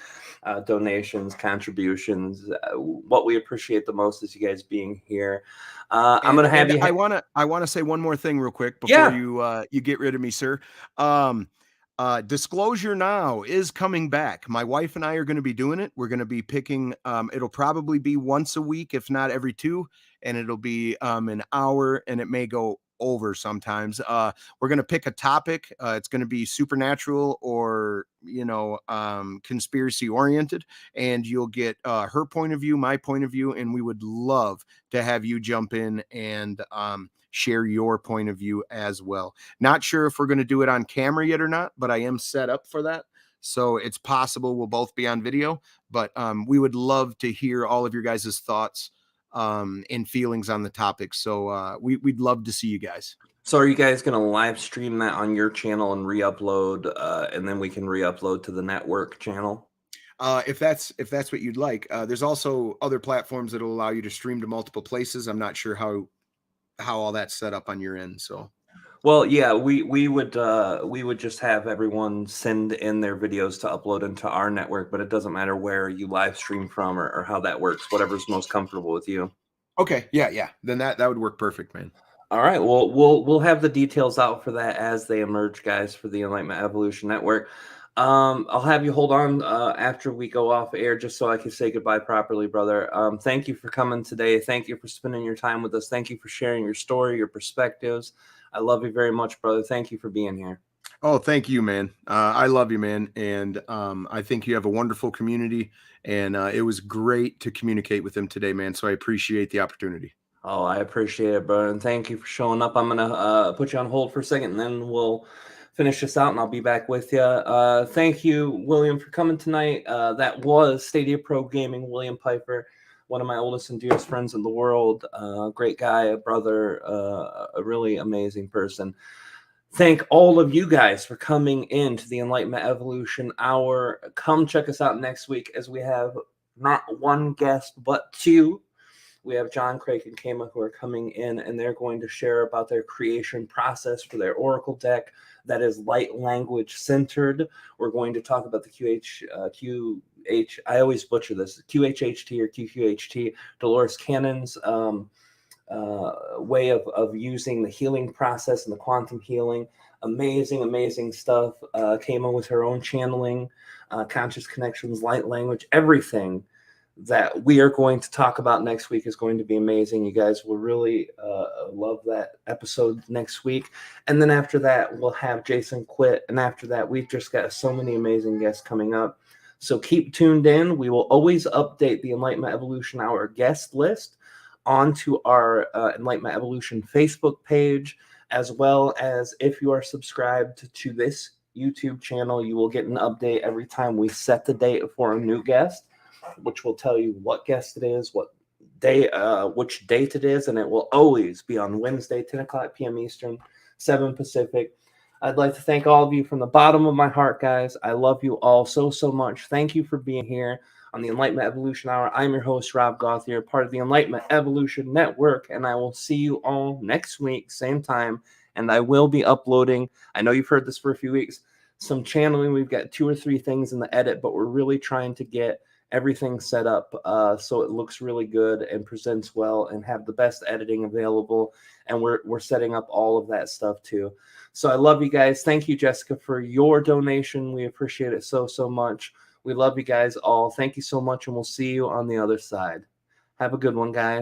donations, contributions. What we appreciate the most is you guys being here. I'm going to have you. I want to say one more thing real quick before you get rid of me, sir. Disclosure Now is coming back. My wife and I are going to be doing it. We're going to be picking. It'll probably be once a week, if not every 2, and it'll be an hour, and it may go over sometimes. We're going to pick a topic. It's going to be supernatural or conspiracy oriented, and you'll get her point of view, my point of view, and we would love to have you jump in and share your point of view as well. Not sure if we're going to do it on camera yet or not, but I am set up for that, so it's possible we'll both be on video. But we would love to hear all of your guys' thoughts and feelings on the topic. So we'd love to see you guys. So are you guys going to live stream that on your channel and re-upload, and then we can re-upload to the network channel? If that's what you'd like. There's also other platforms that will allow you to stream to multiple places. I'm not sure how all that's set up on your end. So, well, yeah, we would just have everyone send in their videos to upload into our network, but it doesn't matter where you live stream from or how that works, whatever's most comfortable with you. Okay. Yeah. Then that would work perfect, man. All right. Well, we'll have the details out for that as they emerge, guys, for the Enlightenment Evolution Network. I'll have you hold on after we go off air, just so I can say goodbye properly, brother. Thank you for coming today. Thank you for spending your time with us. Thank you for sharing your story, your perspectives. I love you very much, brother. Thank you for being here. Oh, thank you, man. I love you, man. And I think you have a wonderful community. And it was great to communicate with them today, man. So I appreciate the opportunity. Oh, I appreciate it, bro, and thank you for showing up. I'm gonna put you on hold for a second, and then we'll finish this out, and I'll be back with you. Thank you, William, for coming tonight. That was Stadia Pro Gaming, William Piper, one of my oldest and dearest friends in the world. Great guy, a brother, a really amazing person. Thank all of you guys for coming into the Enlightenment Evolution Hour. Come check us out next week as we have not one guest, but two. We have John, Craig, and Kama who are coming in, and they're going to share about their creation process for their Oracle deck that is light language centered. We're going to talk about the QH. I always butcher this. QHHT or QQHT. Dolores Cannon's way of using the healing process and the quantum healing. Amazing stuff. Kama with her own channeling, conscious connections, light language, everything that we are going to talk about next week is going to be amazing. You guys will really love that episode next week. And then after that, we'll have Jason Quit. And after that, we've just got so many amazing guests coming up. So keep tuned in. We will always update the Enlightenment Evolution Hour guest list onto our Enlightenment Evolution Facebook page, as well as if you are subscribed to this YouTube channel, you will get an update every time we set the date for a new guest, which will tell you what guest it is, what day, which date it is, and it will always be on Wednesday, 10 o'clock p.m. Eastern, 7 Pacific. I'd like to thank all of you from the bottom of my heart, guys. I love you all so much. Thank you for being here on the Enlightenment Evolution Hour. I'm your host, Rob Gauthier, part of the Enlightenment Evolution Network, and I will see you all next week, same time, and I will be uploading, I know you've heard this for a few weeks, some channeling. We've got 2 or 3 things in the edit, but we're really trying to get everything set up so it looks really good and presents well and have the best editing available. And we're setting up all of that stuff too. So I love you guys. Thank you, Jessica, for your donation. We appreciate it so much. We love you guys all. Thank you so much, and we'll see you on the other side. Have a good one, guys.